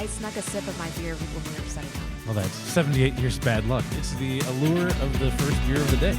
I snuck a sip of my beer when we were setting out. Well, that's 78 years bad luck. It's the allure of the first beer of the day.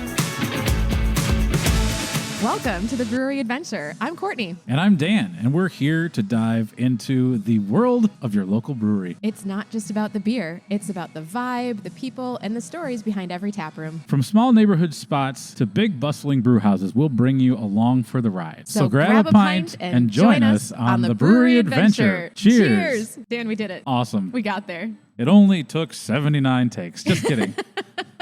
Welcome to the Brewery Adventure. I'm Courtney. And I'm Dan, and we're here to dive into the world of your local brewery. It's not just about the beer. It's about the vibe, the people, and the stories behind every tap room. From small neighborhood spots to big bustling brew houses, we'll bring you along for the ride. So grab a pint and join us on the Brewery Adventure. Cheers! Dan, we did it. Awesome. We got there. It only took 79 takes. Just kidding.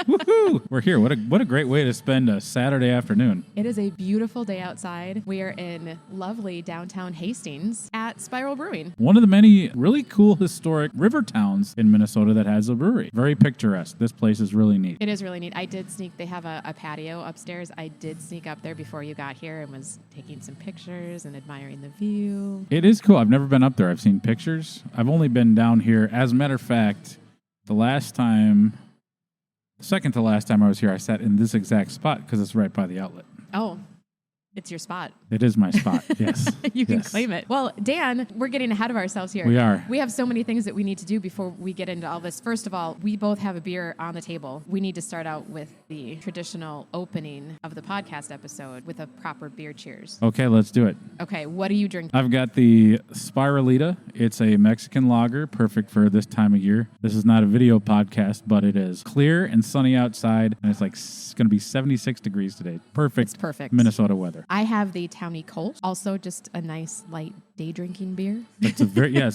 Woohoo! We're here. What a great way to spend a Saturday afternoon. It is a beautiful day outside. We are in lovely downtown Hastings at Spiral Brewing. One of the many really cool historic river towns in Minnesota that has a brewery. Very picturesque. This place is really neat. It is really neat. I did sneak. They have a patio upstairs. I did sneak up there before you got here and was taking some pictures and admiring the view. It is cool. I've never been up there. I've seen pictures. I've only been down here. As a matter of fact, second to last time I was here, I sat in this exact spot because it's right by the outlet. Oh, it's your spot. It is my spot, yes. You can claim it. Well, Dan, we're getting ahead of ourselves here. We are. We have so many things that we need to do before we get into all this. First of all, we both have a beer on the table. We need to start out with the traditional opening of the podcast episode with a proper beer cheers. Okay, let's do it. Okay, what are you drinking? I've got the Spiralita. It's a Mexican lager, perfect for this time of year. This is not a video podcast, but it is clear and sunny outside, and it's going to be 76 degrees today. Perfect. It's perfect. Minnesota weather. I have the Townie Kolsch, also just a nice light day drinking beer. It's a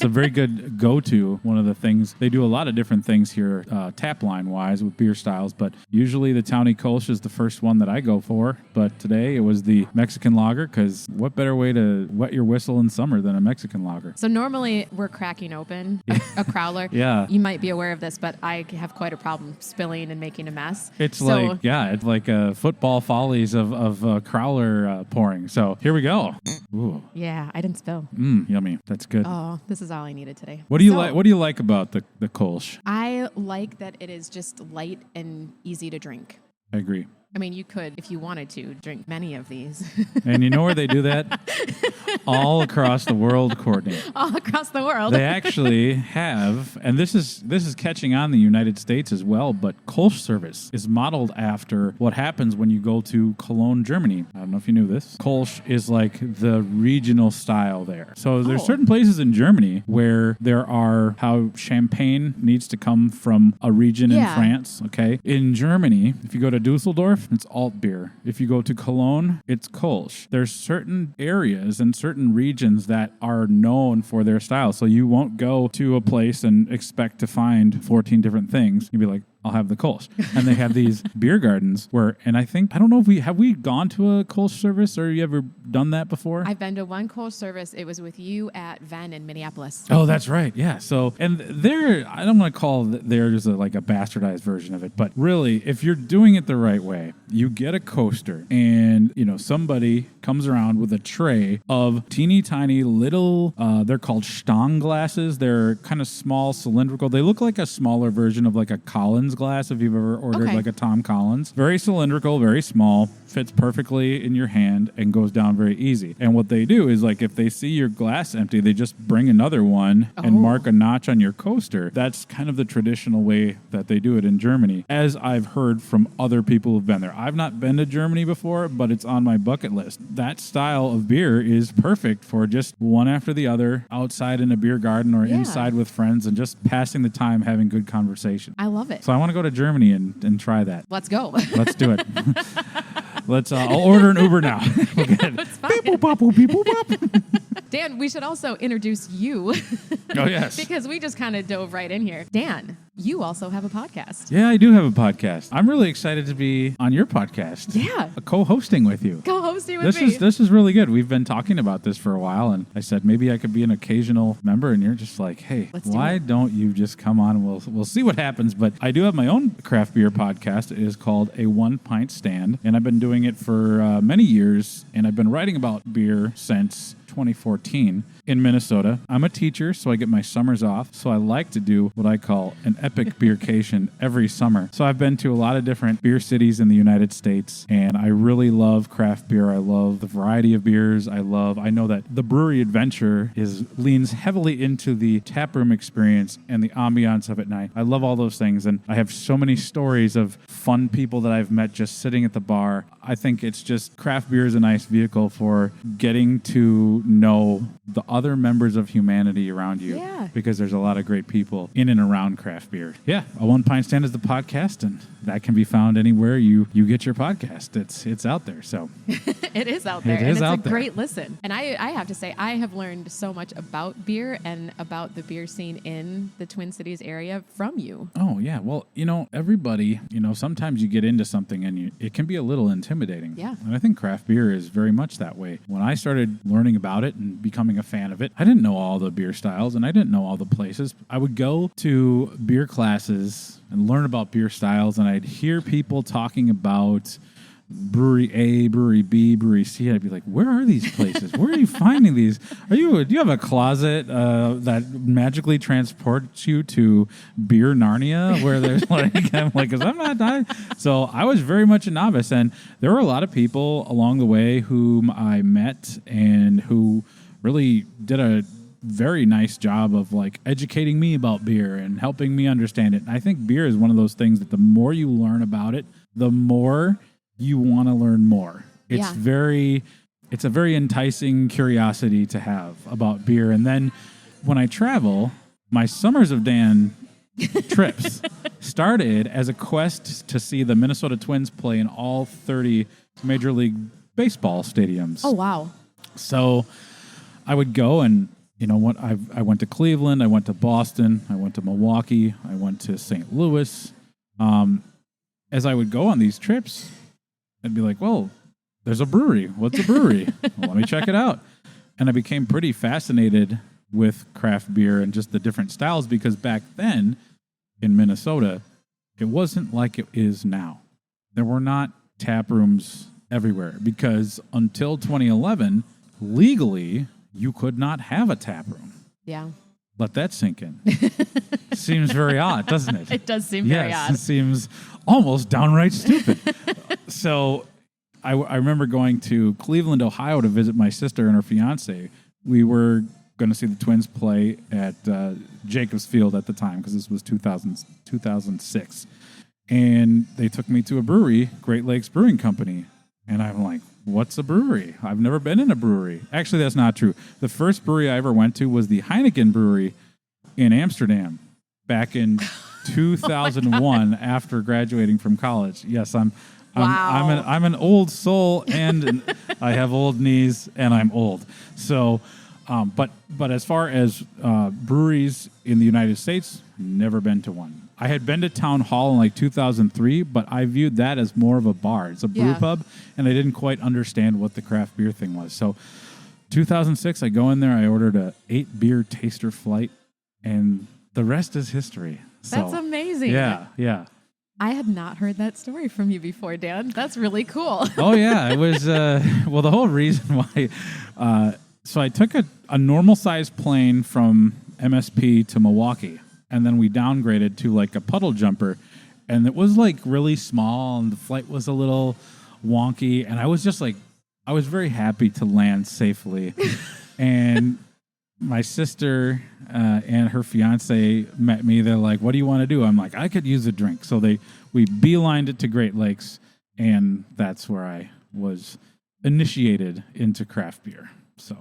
very good go-to. One of the things, they do a lot of different things here, tap line wise with beer styles, but usually the Townie Kolsch is the first one that I go for. But today it was the Mexican lager, because what better way to wet your whistle in summer than a Mexican lager? So normally we're cracking open a crowler. Yeah. You might be aware of this, but I have quite a problem spilling and making a mess. It's like football follies of crowler pouring. So here we go. Ooh. Yeah, I didn't spill. Yummy. That's good. Oh, this is all I needed today. What do you like? What do you like about the Kolsch? I like that it is just light and easy to drink. I agree. I mean, you could, if you wanted to, drink many of these. And you know where they do that? All across the world, Courtney. All across the world. They actually have, and this is catching on in the United States as well, but Kolsch service is modeled after what happens when you go to Cologne, Germany. I don't know if you knew this. Kolsch is like the regional style there. So there's certain places in Germany where there are how champagne needs to come from a region in France, okay? In Germany, if you go to Dusseldorf, it's alt beer. If you go to Cologne, it's Kolsch. There's certain areas and certain regions that are known for their style. So you won't go to a place and expect to find 14 different things. You'd be like, I'll have the Kolsch. And they have these beer gardens where, and I don't know if we gone to a Kolsch service, or you ever done that before? I've been to one Kolsch service. It was with you at Venn in Minneapolis. Oh, that's right. Yeah. So, and there, I don't want to call theirs like a bastardized version of it, but really, if you're doing it the right way, you get a coaster and, somebody comes around with a tray of teeny tiny little, they're called Stang glasses. They're kind of small, cylindrical. They look like a smaller version of like a Collins glass, if you've ever ordered like a Tom Collins. Very cylindrical, very small, fits perfectly in your hand and goes down very easy. And what they do is, like, if they see your glass empty, they just bring another one and mark a notch on your coaster. That's kind of the traditional way that they do it in Germany, as I've heard from other people who've been there. I've not been to Germany before, but it's on my bucket list. That style of beer is perfect for just one after the other, outside in a beer garden or inside with friends and just passing the time, having good conversation. I love it. So I want to go to Germany and try that. Let's go. Let's do it. I'll order an Uber now. We'll get That's fine. Beep, boop, boop, beep, boop, boop. Dan, we should also introduce you. Oh, yes. Because we just kind of dove right in here. Dan, you also have a podcast. Yeah, I do have a podcast. I'm really excited to be on your podcast. Yeah. Co-hosting with you. Co-hosting with me. This is really good. We've been talking about this for a while, and I said maybe I could be an occasional member, and you're just like, hey, why don't you just come on and we'll see what happens. But I do have my own craft beer podcast. It is called A One Pint Stand, and I've been doing it for many years, and I've been writing about beer since 2014 in Minnesota. I'm a teacher, so I get my summers off. So I like to do what I call an epic beercation every summer. So I've been to a lot of different beer cities in the United States, and I really love craft beer. I love the variety of beers. I know that the brewery adventure leans heavily into the taproom experience and the ambiance of it. And I love all those things. And I have so many stories of fun people that I've met just sitting at the bar. I think it's just craft beer is a nice vehicle for getting to know the other members of humanity around you. Yeah. Because there's a lot of great people in and around craft beer. Yeah. A One Pint Stand is the podcast, and that can be found anywhere you get your podcast. It's out there. So it is out there. It is and out it's a there. great listen. And I have to say, I have learned so much about beer and about the beer scene in the Twin Cities area from you. Oh, yeah. Well, everybody, sometimes you get into something and it can be a little intimidating. Yeah. And I think craft beer is very much that way. When I started learning about it and becoming a fan of it, I didn't know all the beer styles and I didn't know all the places. I would go to beer classes and learn about beer styles, and I'd hear people talking about brewery A, brewery B, brewery C. I'd be like, where are these places? Where are you finding these? Do you have a closet that magically transports you to beer Narnia where there's I'm like, because I'm not dying. So I was very much a novice, and there were a lot of people along the way whom I met and who really did a very nice job of educating me about beer and helping me understand it. And I think beer is one of those things that the more you learn about it, the more you want to learn more. It's a very enticing curiosity to have about beer. And then when I travel, my Summers of Dan trips started as a quest to see the Minnesota Twins play in all 30 Major League Baseball stadiums. Oh, wow. So I would go, and I went to Cleveland, I went to Boston, I went to Milwaukee, I went to St. Louis. As I would go on these trips, I'd be like, well, there's a brewery. What's a brewery? Well, let me check it out. And I became pretty fascinated with craft beer and just the different styles, because back then in Minnesota, it wasn't like it is now. There were not tap rooms everywhere, because until 2011, legally, you could not have a tap room. Yeah. Let that sink in. Seems very odd, doesn't it? It does seem very odd. Yes, it seems almost downright stupid. So I remember going to Cleveland, Ohio to visit my sister and her fiance. We were going to see the Twins play at Jacobs Field at the time, because this was 2006. And they took me to a brewery, Great Lakes Brewing Company. And I'm like, what's a brewery? I've never been in a brewery. Actually, that's not true. The first brewery I ever went to was the Heineken Brewery in Amsterdam back in 2001 after graduating from college. Yes, I'm an old soul, and I have old knees, and I'm old. So, but as far as breweries in the United States, never been to one. I had been to Town Hall in 2003, but I viewed that as more of a bar. It's a brew pub, and I didn't quite understand what the craft beer thing was. So 2006, I go in there, I ordered a 8-beer taster flight, and the rest is history. So, that's amazing. Yeah. I had not heard that story from you before, Dan. That's really cool. Oh, yeah. It was, well, the whole reason why, so I took a normal-sized plane from MSP to Milwaukee, and then we downgraded to a puddle jumper, and it was really small, and the flight was a little wonky, and I was just I was very happy to land safely. And my sister and her fiance met me. They're like, what do you want to do? I'm like, I could use a drink. So we beelined it to Great Lakes, and that's where I was initiated into craft beer. So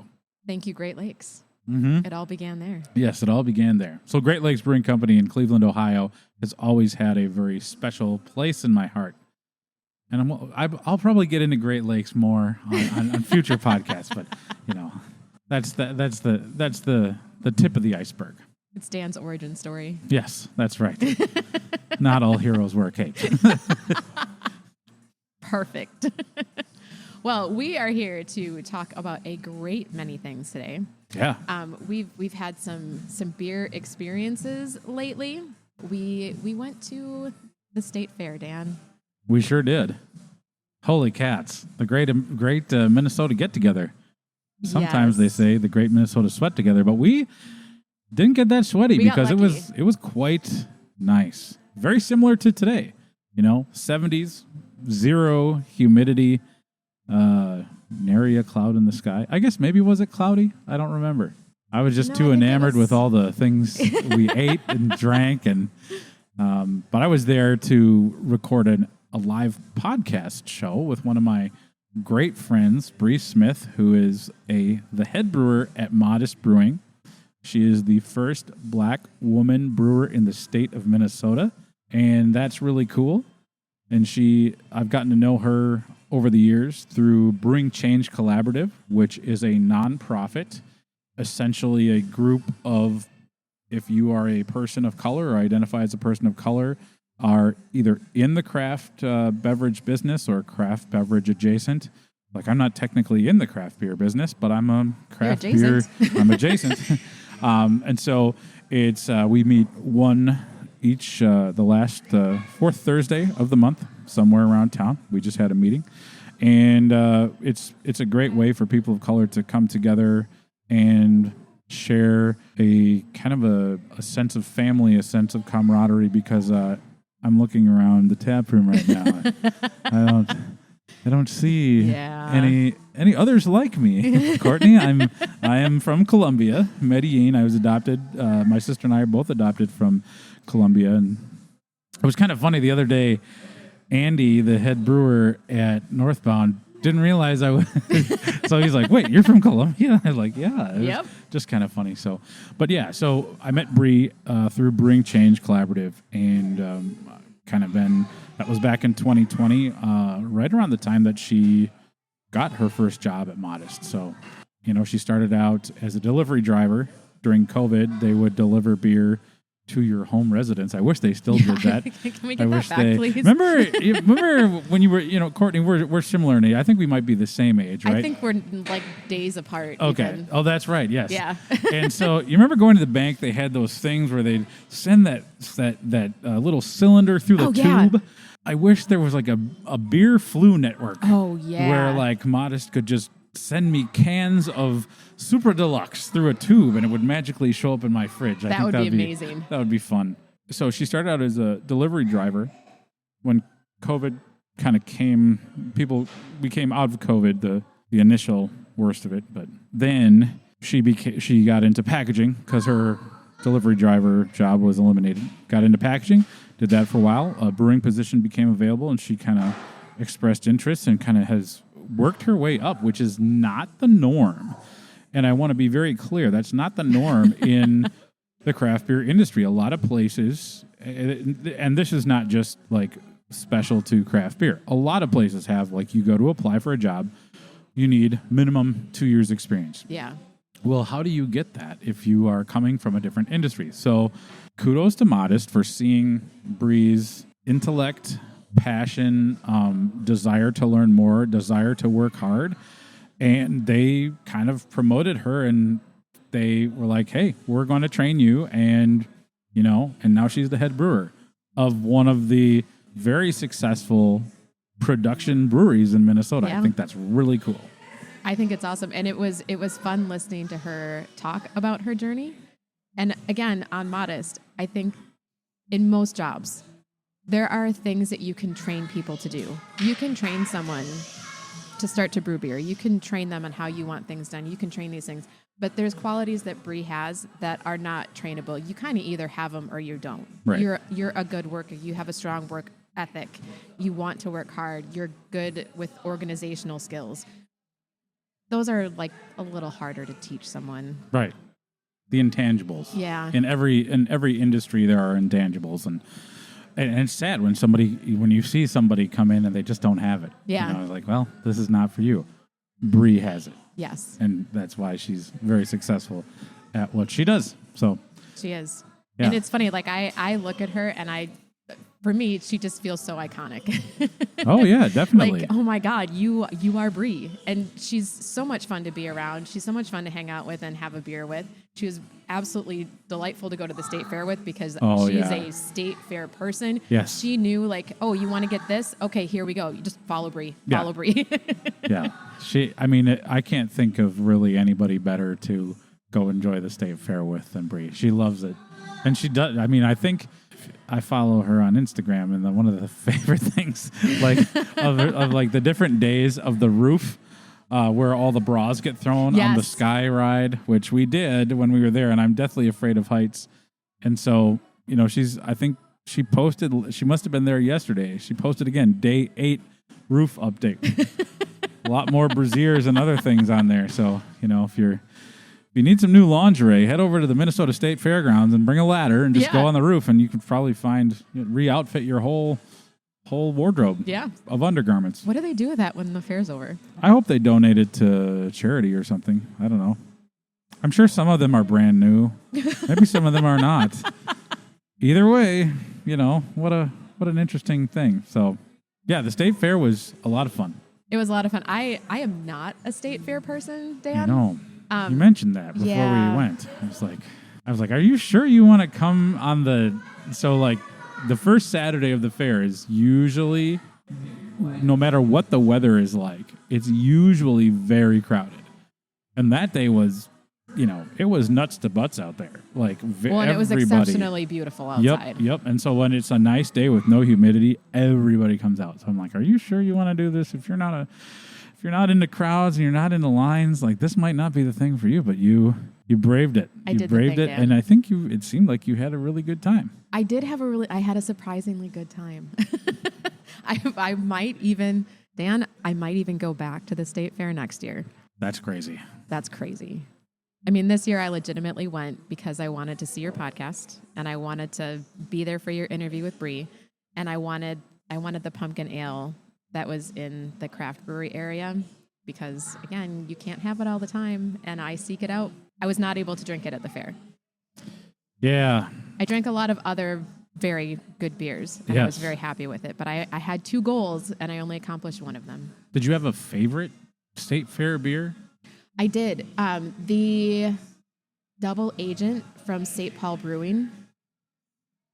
thank you, Great Lakes. Mm-hmm. It all began there. Yes, it all began there. So Great Lakes Brewing Company in Cleveland, Ohio has always had a very special place in my heart. And I'll probably get into Great Lakes more on future podcasts, but that's the tip of the iceberg. It's Dan's origin story. Yes, that's right. Not all heroes wear capes. Perfect. Well, we are here to talk about a great many things today. Yeah. We've had some beer experiences lately. We went to the state fair, Dan. We sure did. Holy cats! The great Minnesota get together. Sometimes they say the great Minnesota sweat together, but we didn't get that sweaty because it was quite Nice. Very similar to today. 70s, zero humidity, nary a cloud in the sky. I guess maybe was it cloudy? I don't remember. I was just too enamored with all the things we ate and drank, and but I was there to record a live podcast show with one of my great friends, Bree Smith, who is the head brewer at Modest Brewing. She is the first Black woman brewer in the state of Minnesota, and that's really cool. And I've gotten to know her over the years through Brewing Change Collaborative, which is a nonprofit, essentially a group of, if you are a person of color or identify as a person of color, are either in the craft beverage business or craft beverage adjacent. Like, I'm not technically in the craft beer business, but I'm a craft beer. I'm adjacent. And so it's we meet one each the fourth Thursday of the month, somewhere around town. We just had a meeting, and it's a great way for people of color to come together and share a kind of a sense of family, a sense of camaraderie, because I'm looking around the tap room right now. I don't see any others like me. Courtney, I am from Columbia, Medellin. I was adopted. My sister and I are both adopted from Columbia, and it was kind of funny the other day. Andy, the head brewer at Northbound, didn't realize I was. So he's like, "Wait, you're from Columbia?" I was like, "Yeah." Yep. Just kind of funny. So I met Bree through Brewing Change Collaborative, and that was back in 2020, right around the time that she got her first job at Modest. So, she started out as a delivery driver. During COVID, they would deliver beer to your home residence. I wish they still did that. Can we get that back, please? Remember when you were, Courtney, we're similar in age. I think we might be the same age, right? I think we're like days apart. Okay. Even. Oh, that's right. Yes. Yeah. And so you remember going to the bank, they had those things where they'd send that little cylinder through the tube. I wish there was like a beer flu network. Oh, yeah. Where like Modest could just send me cans of Super Deluxe through a tube, and it would magically show up in my fridge. That would be amazing. That would be fun. So she started out as a delivery driver. When COVID kind of came, we came out of COVID, the initial worst of it. But then she got into packaging because her delivery driver job was eliminated. Got into packaging, did that for a while. A brewing position became available, and she kind of expressed interest and kind of has worked her way up, which is not the norm. And I want to be very clear, that's not the norm in the craft beer industry. A lot of places, and this is not just like special to craft beer, a lot of places have, like, you go to apply for a job, you need minimum 2 years experience. Yeah. Well, how do you get that if you are coming from a different industry? So kudos to Modest for seeing Bree's intellect, passion, desire to learn more, desire to work hard. And they kind of promoted her, and they were like, "Hey, we're going to train you." And, and now she's the head brewer of one of the very successful production breweries in Minnesota. Yeah. I think that's really cool. I think it's awesome. And it was fun listening to her talk about her journey. And again, on Modest, I think in most jobs, there are things that you can train people to do. You can train someone to start to brew beer. You can train them on how you want things done. You can train these things. But there's qualities that Bree has that are not trainable. You kind of either have them or you don't. Right. You're a good worker. You have a strong work ethic. You want to work hard. You're good with organizational skills. Those are like a little harder to teach someone. Right. The intangibles. Yeah. In every industry there are intangibles, and it's sad when you see somebody come in and they just don't have it. Yeah. Like, well, this is not for you. Bree has it. Yes. And that's why she's very successful at what she does. So she is. Yeah. And it's funny, like I look at her and for me, she just feels so iconic. Oh yeah, definitely. Like, oh my God, you are Bree. And she's so much fun to be around. She's so much fun to hang out with and have a beer with. She was absolutely delightful to go to the state fair with because she's a state fair person. Yes. She knew, like, oh, you want to get this? Okay, here we go. You just follow Bree. Follow Bree. Yeah. I can't think of really anybody better to go enjoy the state fair with than Bree. She loves it. And she does. I mean, I think I follow her on Instagram, and one of the favorite things, like of like the different days of the roof, where all the bras get thrown on the sky ride, which we did when we were there, and I'm deathly afraid of heights. And so, I think she posted, she must have been there yesterday. She posted again, day 8 roof update. A lot more brassieres and other things on there. So, if you need some new lingerie, head over to the Minnesota State Fairgrounds and bring a ladder and just go on the roof, and you can probably re-outfit your whole wardrobe of undergarments. What do they do with that when the fair's over? I hope they donate it to charity or something. I don't know. I'm sure some of them are brand new. Maybe some of them are not. Either way, what an interesting thing. So, yeah, the state fair was a lot of fun. It was a lot of fun. I am not a state fair person, Dan. No. You mentioned that before we went. I was like, are you sure you want to come on the first Saturday of the fair is usually, no matter what the weather is like, it's usually very crowded. And that day was, it was nuts to butts out there. And it was exceptionally beautiful outside. Yep. And so when it's a nice day with no humidity, everybody comes out. So I'm like, are you sure you want to do this? If you're not into crowds and you're not into lines, this might not be the thing for you, but you braved it. I braved it, and I think it seemed like you had a really good time. I had a surprisingly good time. I might even go back to the state fair next year. That's crazy. I mean, this year I legitimately went because I wanted to see your podcast and I wanted to be there for your interview with Bree, and I wanted the pumpkin ale that was in the craft brewery area because, again, you can't have it all the time, and I seek it out. I was not able to drink it at the fair. Yeah. I drank a lot of other very good beers, and I was very happy with it, but I had 2 goals, and I only accomplished one of them. Did you have a favorite state fair beer? I did. The Double Agent from St. Paul Brewing.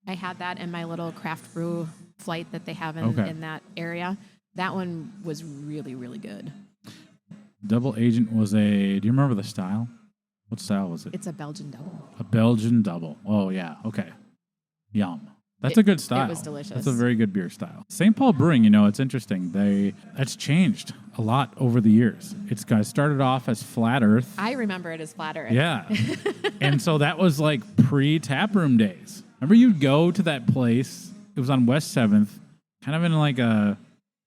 I had that in my little craft brew flight that they have in that area. That one was really, really good. Double Agent was do you remember the style? What style was it? It's a Belgian double. A Belgian double. Oh, yeah. Okay. Yum. That's a good style. It was delicious. That's a very good beer style. St. Paul Brewing, it's interesting. That's changed a lot over the years. It's started off as Flat Earth. I remember it as Flat Earth. Yeah. And so that was pre-taproom days. Remember you'd go to that place. It was on West 7th, kind of in a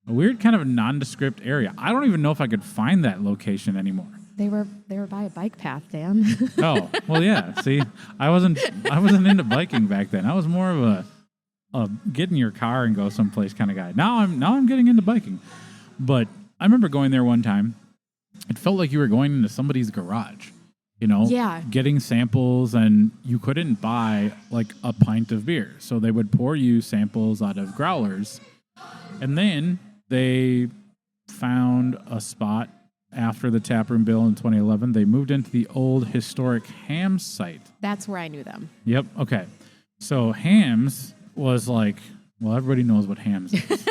weird kind of nondescript area. I don't even know if I could find that location anymore. They were by a bike path, Dan. Oh, well, yeah. See, I wasn't into biking back then. I was more of a get in your car and go someplace kind of guy. Now I'm getting into biking. But I remember going there one time. It felt like you were going into somebody's garage, getting samples, and you couldn't buy a pint of beer. So they would pour you samples out of growlers. And then they found a spot after the taproom bill in 2011. They moved into the old historic Hams site. That's where I knew them. Yep. Okay. So Hams was everybody knows what Hams is.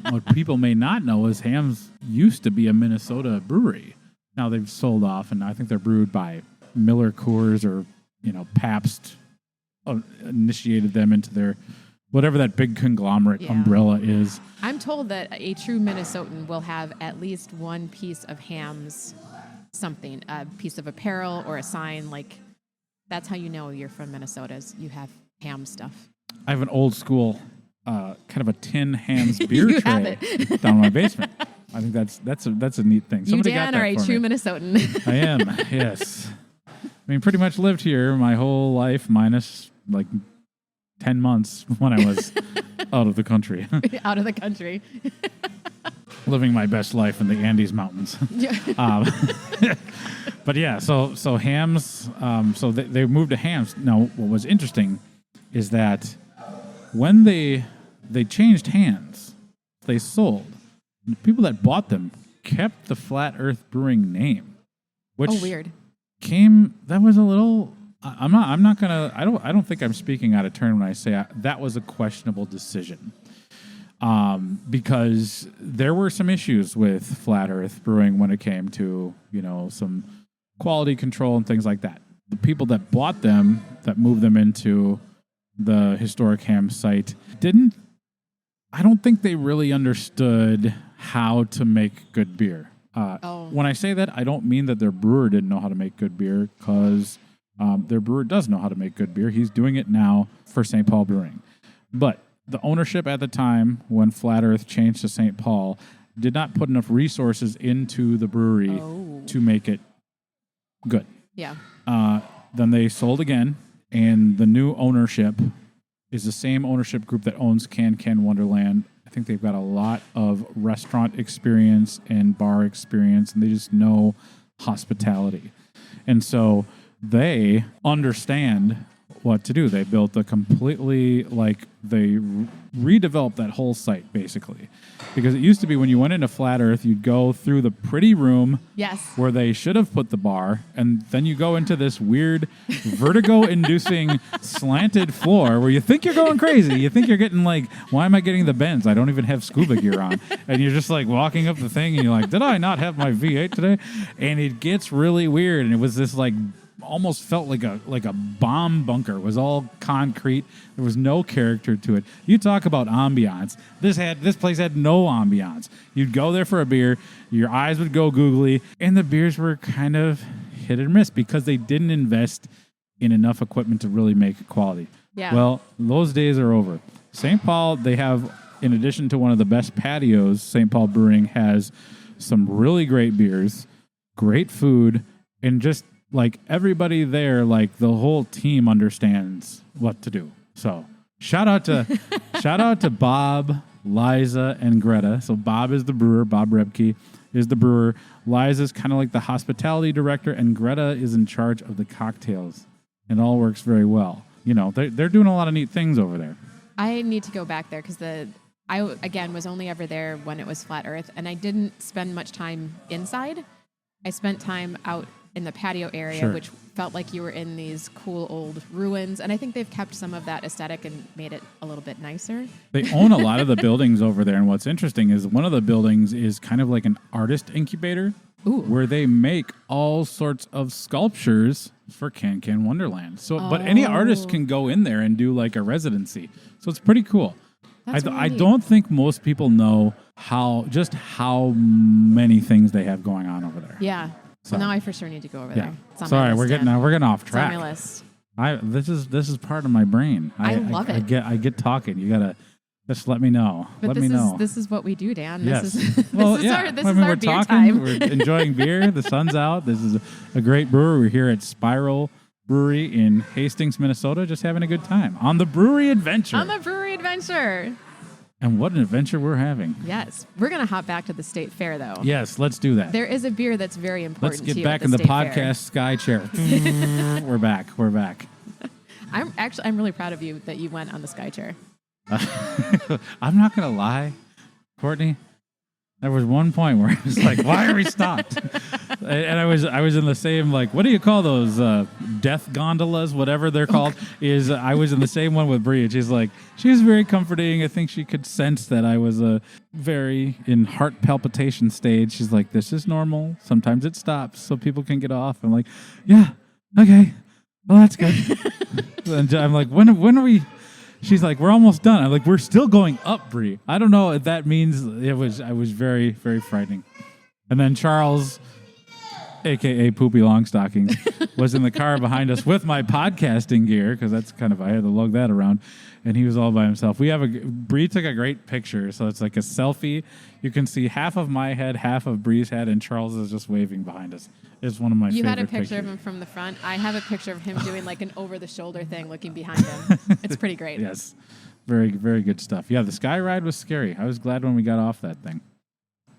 What people may not know is Hams used to be a Minnesota brewery. Now they've sold off, and I think they're brewed by Miller Coors or, Pabst initiated them into their whatever that big conglomerate umbrella is. I'm told that a true Minnesotan will have at least one piece of Hams, something, a piece of apparel or a sign. That's how you know you're from Minnesota, is you have ham stuff. I have an old school kind of a tin Hams beer tray down in my basement. I think that's a neat thing. Somebody Dan, got that are a for true me. Minnesotan. I am, yes. I mean, pretty much lived here my whole life, minus 10 months when I was out of the country. Out of the country. Living my best life in the Andes Mountains. But yeah, so Hams, so they moved to Hams. Now, what was interesting is that when they changed hands, they sold. The people that bought them kept the Flat Earth Brewing name, which weird. That was a little. I don't think I'm speaking out of turn when I say that was a questionable decision. Because there were some issues with Flat Earth Brewing when it came to, some quality control and things like that. The people that bought them, that moved them into the historic ham site, I don't think they really understood how to make good beer. When I say that, I don't mean that their brewer didn't know how to make good beer, because their brewer does know how to make good beer. He's doing it now for St. Paul Brewing. But the ownership at the time, when Flat Earth changed to St. Paul, did not put enough resources into the brewery to make it good. Yeah. Then they sold again, and the new ownership is the same ownership group that owns Can Wonderland. I think they've got a lot of restaurant experience and bar experience, and they just know hospitality. And so they understand what to do. They built a completely, they redeveloped that whole site, basically. Because it used to be when you went into Flat Earth, you'd go through the pretty room where they should have put the bar, and then you go into this weird vertigo-inducing slanted floor where you think you're going crazy. You think you're getting why am I getting the bends? I don't even have scuba gear on. And you're just walking up the thing, and you're like, did I not have my V8 today? And it gets really weird, and it was this almost felt like a bomb bunker. It was all concrete. There was no character to it. You talk about ambiance. This place had no ambiance. You'd go there for a beer, your eyes would go googly, and the beers were kind of hit or miss because they didn't invest in enough equipment to really make it quality. Yeah. Well, those days are over. St. Paul, they have, in addition to one of the best patios, St. Paul Brewing has some really great beers, great food, and just everybody there, the whole team understands what to do. So shout out to Bob, Liza, and Greta. So Bob is the brewer. Bob Rebke is the brewer. Liza's kind of like the hospitality director, and Greta is in charge of the cocktails. It all works very well. They're doing a lot of neat things over there. I need to go back there because I again was only ever there when it was Flat Earth, and I didn't spend much time inside. I spent time out in the patio area, which felt like you were in these cool old ruins. And I think they've kept some of that aesthetic and made it a little bit nicer. They own a lot of the buildings over there. And what's interesting is one of the buildings is kind of like an artist incubator where they make all sorts of sculptures for Can Wonderland. So, But any artist can go in there and do a residency. So it's pretty cool. I don't think most people know how many things they have going on over there. Yeah. So now I for sure need to go over there. Sorry, we're getting off track. It's on my list. This is part of my brain. I love it. I get talking. You gotta just let me know. But this is what we do, Dan. Yes. This is our beer talking. time. We're enjoying beer. The sun's out. This is a great brewery. We're here at Spiral Brewery in Hastings, Minnesota, just having a good time on the brewery adventure. And what an adventure we're having. Yes. We're going to hop back to the state fair, though. Yes, let's do that. There is a beer that's very important to you. Let's get back in the podcast sky chair. We're back. I'm really proud of you that you went on the sky chair. I'm not going to lie, Courtney. There was one point where I was like, why are we stopped? And I was in the same, what do you call those, death gondolas, whatever they're called, I was in the same one with Brie. And she's she was very comforting. I think she could sense that I was very in heart palpitation stage. She's like, this is normal. Sometimes it stops so people can get off. I'm like, yeah, okay. Well, that's good. And I'm like, when are we... She's like, we're almost done. I'm like, we're still going up, Brie. I don't know if that means I was very, very frightening. And then Charles, a.k.a. Poopy Longstockings, was in the car behind us with my podcasting gear, because that's I had to lug that around, and he was all by himself. Brie took a great picture, so it's like a selfie. You can see half of my head, half of Brie's head, and Charles is just waving behind us. It's one of my favorite You had a picture pictures. of him from the front. I have a picture of him doing an over-the-shoulder thing looking behind him. It's pretty great. Yes. Very, very good stuff. Yeah, the sky ride was scary. I was glad when we got off that thing.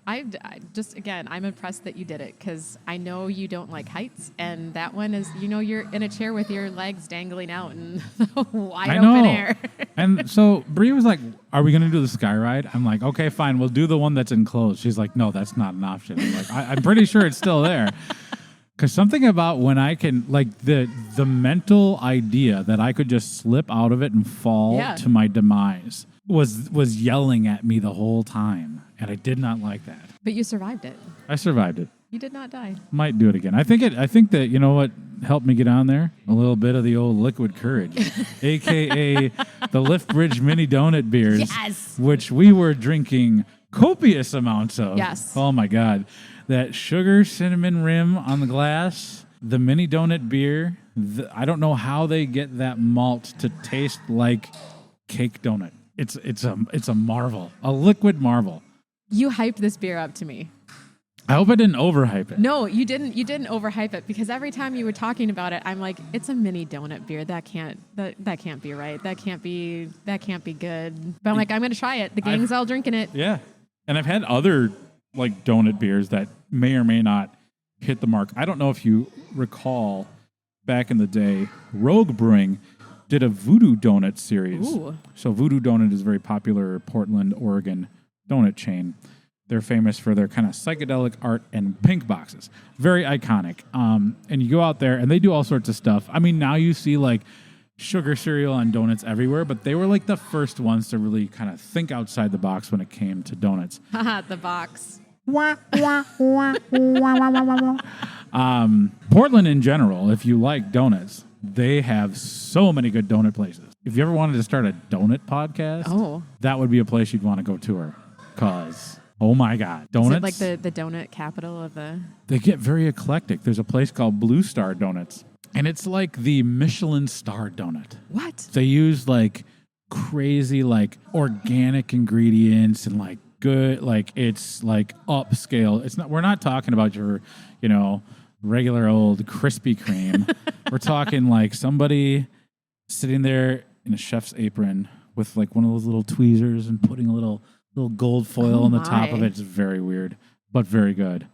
I just, again, I'm impressed that you did it because I know you don't like heights, and that one is, you're in a chair with your legs dangling out in wide open air. And so Brie was like, are we going to do the sky ride? I'm like, okay, fine. We'll do the one that's enclosed. She's like, no, that's not an option. I'm like, I'm pretty sure it's still there. Because something about when I can, the mental idea that I could just slip out of it and fall to my demise was yelling at me the whole time. And I did not like that. But you survived it. I survived it. You did not die. Might do it again. I think that, you know what helped me get on there? A little bit of the old liquid courage, a.k.a. the Liftbridge mini donut beers, Yes. which we were drinking copious amounts of. Yes. Oh, my God. That sugar cinnamon rim on the glass, the mini donut beer. I don't know how they get that malt to taste like cake donut. It's a marvel, a liquid marvel. You hyped this beer up to me. I hope I didn't overhype it. No, you didn't. You didn't overhype it because every time you were talking about it, I'm like, it's a mini donut beer. That can't be right. That can't be good. But I'm like, I'm gonna try it. The gang's all drinking it. Yeah, and I've had other like donut beers that may or may not hit the mark. I don't know if you recall back in the day, Rogue Brewing did a Voodoo Donut series. Ooh. So Voodoo Donut is a very popular Portland, Oregon donut chain. They're famous for their kind of psychedelic art and pink boxes. Very iconic. And you go out there, and they do all sorts of stuff. I mean, now you see, like, sugar cereal on donuts everywhere, but they were, like, the first ones to really kind of think outside the box when it came to donuts. Haha, the box. Portland in general, if you like donuts, they have so many good donut places. If you ever wanted to start a donut podcast, that would be a place you'd want to go tour. Because... oh, my God. Donuts. Is it like the donut capital of the... They get very eclectic. There's a place called Blue Star Donuts, and it's like the Michelin star donut. What? They use, like, crazy, like, organic ingredients and, like, good, like, it's, like, upscale. It's not. We're not talking about your, you know, regular old Krispy Kreme. We're talking, like, somebody sitting there in a chef's apron with, like, one of those little tweezers and putting a little gold foil on the top of it. It's very weird, but very good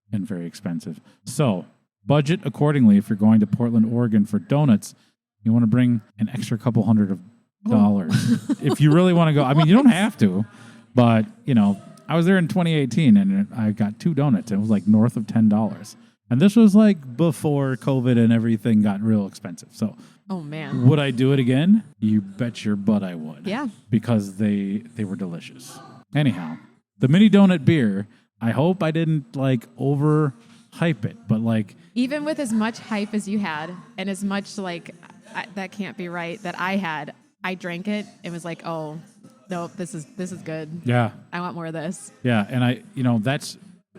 and very expensive. So budget accordingly. If you're going to Portland, Oregon for donuts, you want to bring an extra couple $100. If you really want to go. I mean, you don't have to, but, you know, I was there in 2018 and I got 2 donuts. It was like north of $10. And this was like before COVID and everything got real expensive. So, oh man, would I do it again? You bet your butt I would. Yeah. Because they were delicious. Anyhow, the mini donut beer, I hope I didn't like overhype it, but like... even with as much hype as you had and as much like, that can't be right that I had, I drank it and was like, oh, no, this is good. Yeah. I want more of this. Yeah, and that's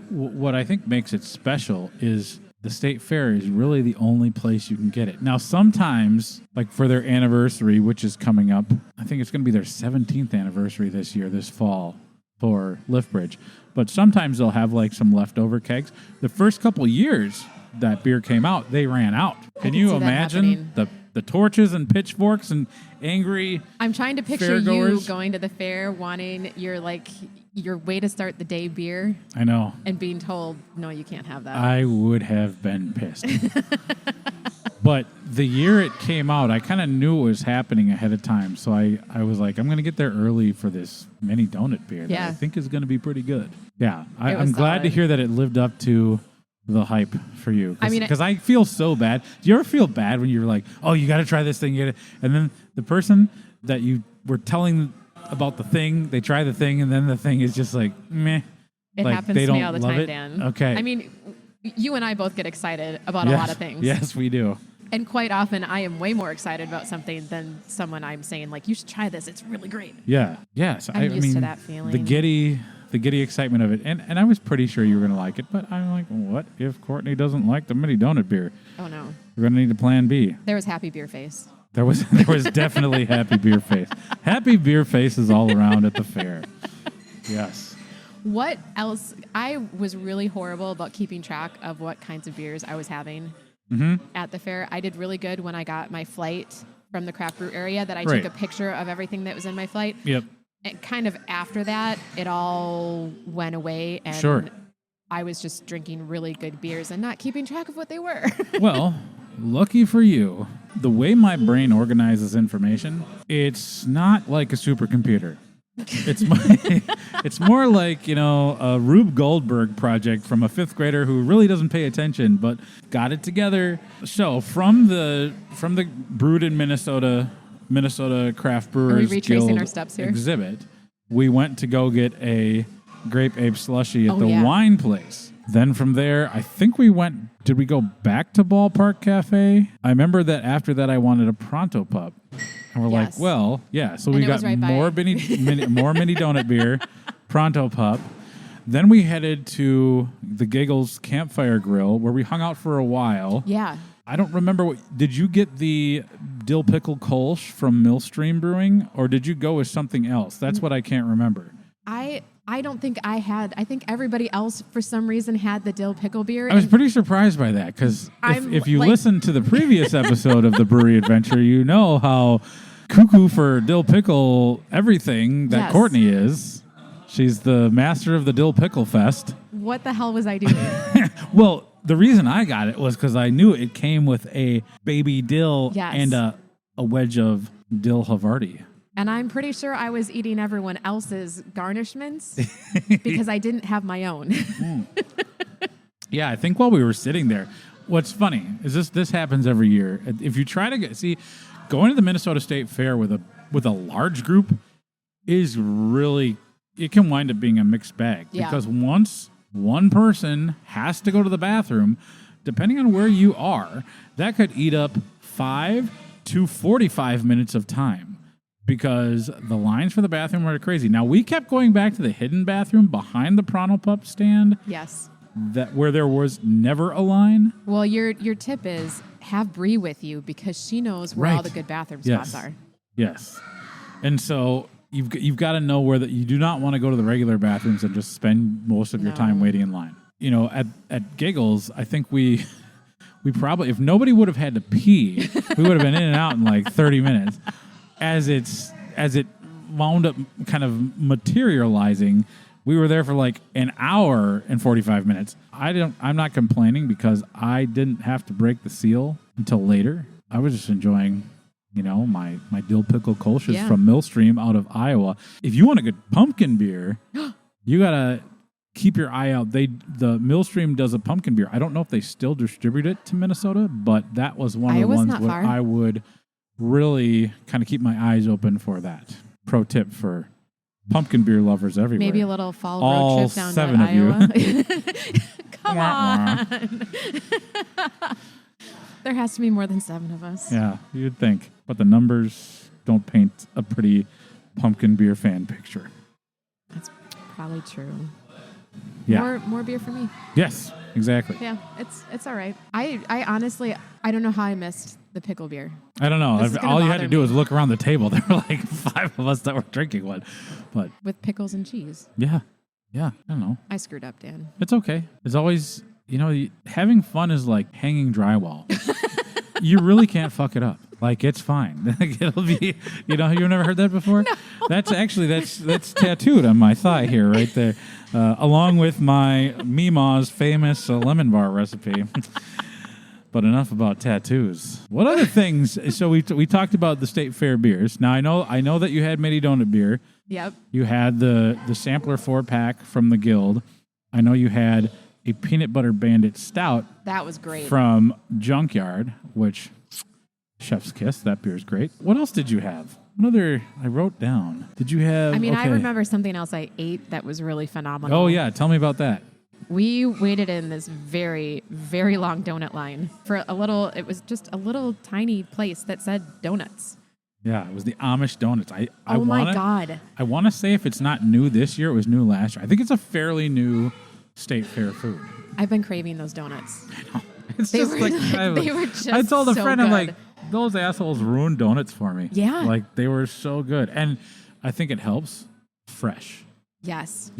what I think makes it special is the State Fair is really the only place you can get it. Now, sometimes, like for their anniversary, which is coming up, I think it's going to be their 17th anniversary this fall for Liftbridge. But sometimes they'll have like some leftover kegs. The first couple years that beer came out, they ran out. Can you imagine the torches and pitchforks and angry I'm trying to picture fairgoers? You going to the fair wanting your way to start the day beer. I know. And being told, no, you can't have that. I would have been pissed. But the year it came out, I kind of knew it was happening ahead of time. So I was like, I'm going to get there early for this mini donut beer that I think is going to be pretty good. Yeah. I'm glad to hear that it lived up to the hype for you. Because I feel so bad. Do you ever feel bad when you're like, oh, you got to try this thing? And then the person that you were telling about the thing, they try the thing, and then the thing is just like, meh. It like, happens to me all the time, Dan. Okay. I mean, you and I both get excited about a lot of things. Yes, we do. And quite often, I am way more excited about something than someone I'm saying, like, you should try this. It's really great. Yeah. Yes. I'm used to that feeling. The giddy excitement of it. And I was pretty sure you were going to like it, but I'm like, what if Courtney doesn't like the mini donut beer? Oh, no. We're going to need a plan B. There was happy beer face. There was definitely happy beer face. Happy beer faces all around at the fair. Yes. What else? I was really horrible about keeping track of what kinds of beers I was having at the fair. I did really good when I got my flight from the craft brew area that I took a picture of everything that was in my flight. Yep. And kind of after that, it all went away. And I was just drinking really good beers and not keeping track of what they were. Well, lucky for you, the way my brain organizes information, it's not like a supercomputer. It's more like, a Rube Goldberg project from a 5th grader who really doesn't pay attention, but got it together. So from the Brewed in Minnesota Craft Brewers Guild our steps here? exhibit, we went to go get a Grape Ape slushie at the wine place. Then from there, I think did we go back to Ballpark Cafe? I remember that after that, I wanted a Pronto Pup. And we're Yes. like, well, yeah. So we And it got was right by more it. more mini donut beer, Pronto Pup. Then we headed to the Giggles Campfire Grill where we hung out for a while. Yeah. I don't remember did you get the dill pickle Kolsch from Millstream Brewing or did you go with something else? That's what I can't remember. I don't think I had. I think everybody else, for some reason, had the dill pickle beer. I was and pretty surprised by that because I'm if you like- listen to the previous episode of the Brewery Adventure, you know how cuckoo for dill pickle everything that Yes. Courtney is. She's the master of the dill pickle fest. What the hell was I doing? Well, the reason I got it was because I knew it came with a baby dill Yes. and a wedge of dill Havarti. And I'm pretty sure I was eating everyone else's garnishments because I didn't have my own. Yeah, I think while we were sitting there, what's funny is this happens every year. If you try to going to the Minnesota State Fair with a large group is really, it can wind up being a mixed bag Yeah. because once one person has to go to the bathroom, depending on where you are, that could eat up 5 to 45 minutes of time. Because the lines for the bathroom are crazy. Now, we kept going back to the hidden bathroom behind the Pronto Pup stand Yes. where there was never a line. Well, your tip is have Bree with you because she knows where all Right. the good bathroom Yes. spots are. Yes. And so you've got to know where you do not want to go to the regular bathrooms and just spend most of your No. time waiting in line. You know, at Giggles, I think we probably, if nobody would have had to pee, we would have been in and out in like 30 minutes. As it wound up kind of materializing, we were there for like an hour and 45 minutes. I'm not complaining because I didn't have to break the seal until later. I was just enjoying, my dill pickle Kolsch's Yeah. from Millstream out of Iowa. If you want a good pumpkin beer, you gotta keep your eye out. The Millstream does a pumpkin beer. I don't know if they still distribute it to Minnesota, but that was one of the Iowa's ones not where far. I would really kind of keep my eyes open for that. Pro tip for pumpkin beer lovers everywhere. Maybe a little fall All road trip down 7 to of you. Iowa. Come Wah, on. There has to be more than 7 of us. Yeah, you'd think. But the numbers don't paint a pretty pumpkin beer fan picture. That's probably true. Yeah. More beer for me. Yes, exactly. Yeah, it's all right. I honestly, I don't know how I missed the pickle beer. I don't know. This is gonna All you had bother to do me. was look around the table. There were like 5 of us that were drinking one. But With pickles and cheese. yeah, I don't know. I screwed up, Dan. It's okay. It's always, having fun is like hanging drywall. You really can't fuck it up. Like, it's fine. Like, it'll be, you've never heard that before? No. That's tattooed on my thigh here, right there, along with my Mima's famous lemon bar recipe. But enough about tattoos. What other things? So we talked about the State Fair beers. Now, I know that you had mini donut beer. Yep. You had the sampler 4-pack from the Guild. I know you had a peanut butter bandit stout That was great. from Junkyard, which chef's kiss. That beer's great. What else did you have? Another I wrote down. Did you have? I mean, I okay. remember something else I ate that was really phenomenal. Oh yeah, tell me about that. We waited in this very, very long donut line for a little. It was just a little tiny place that said donuts. Yeah, it was the Amish donuts. I My God. I want to say if it's not new this year, it was new last year. I think it's a fairly new State Fair food. I've been craving those donuts. It's They just were like, they were just I told a so friend, I'm good. like, those assholes ruined donuts for me. Yeah. Like they were so good. And I think it helps. Fresh. Yes.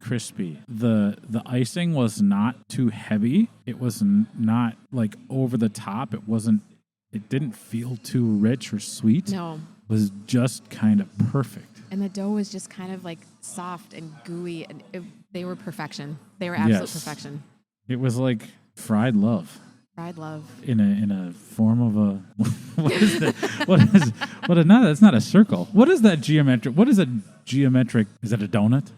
Crispy. The icing was not too heavy. It was not like over the top. It didn't feel too rich or sweet. No. It was just kind of perfect. And the dough was just kind of like soft and gooey, and they were perfection. They were absolute Yes. perfection. It was like fried love. Fried love. In a form of a what is that? No, that's not a circle. What is that geometric? What is a geometric? Is it a donut?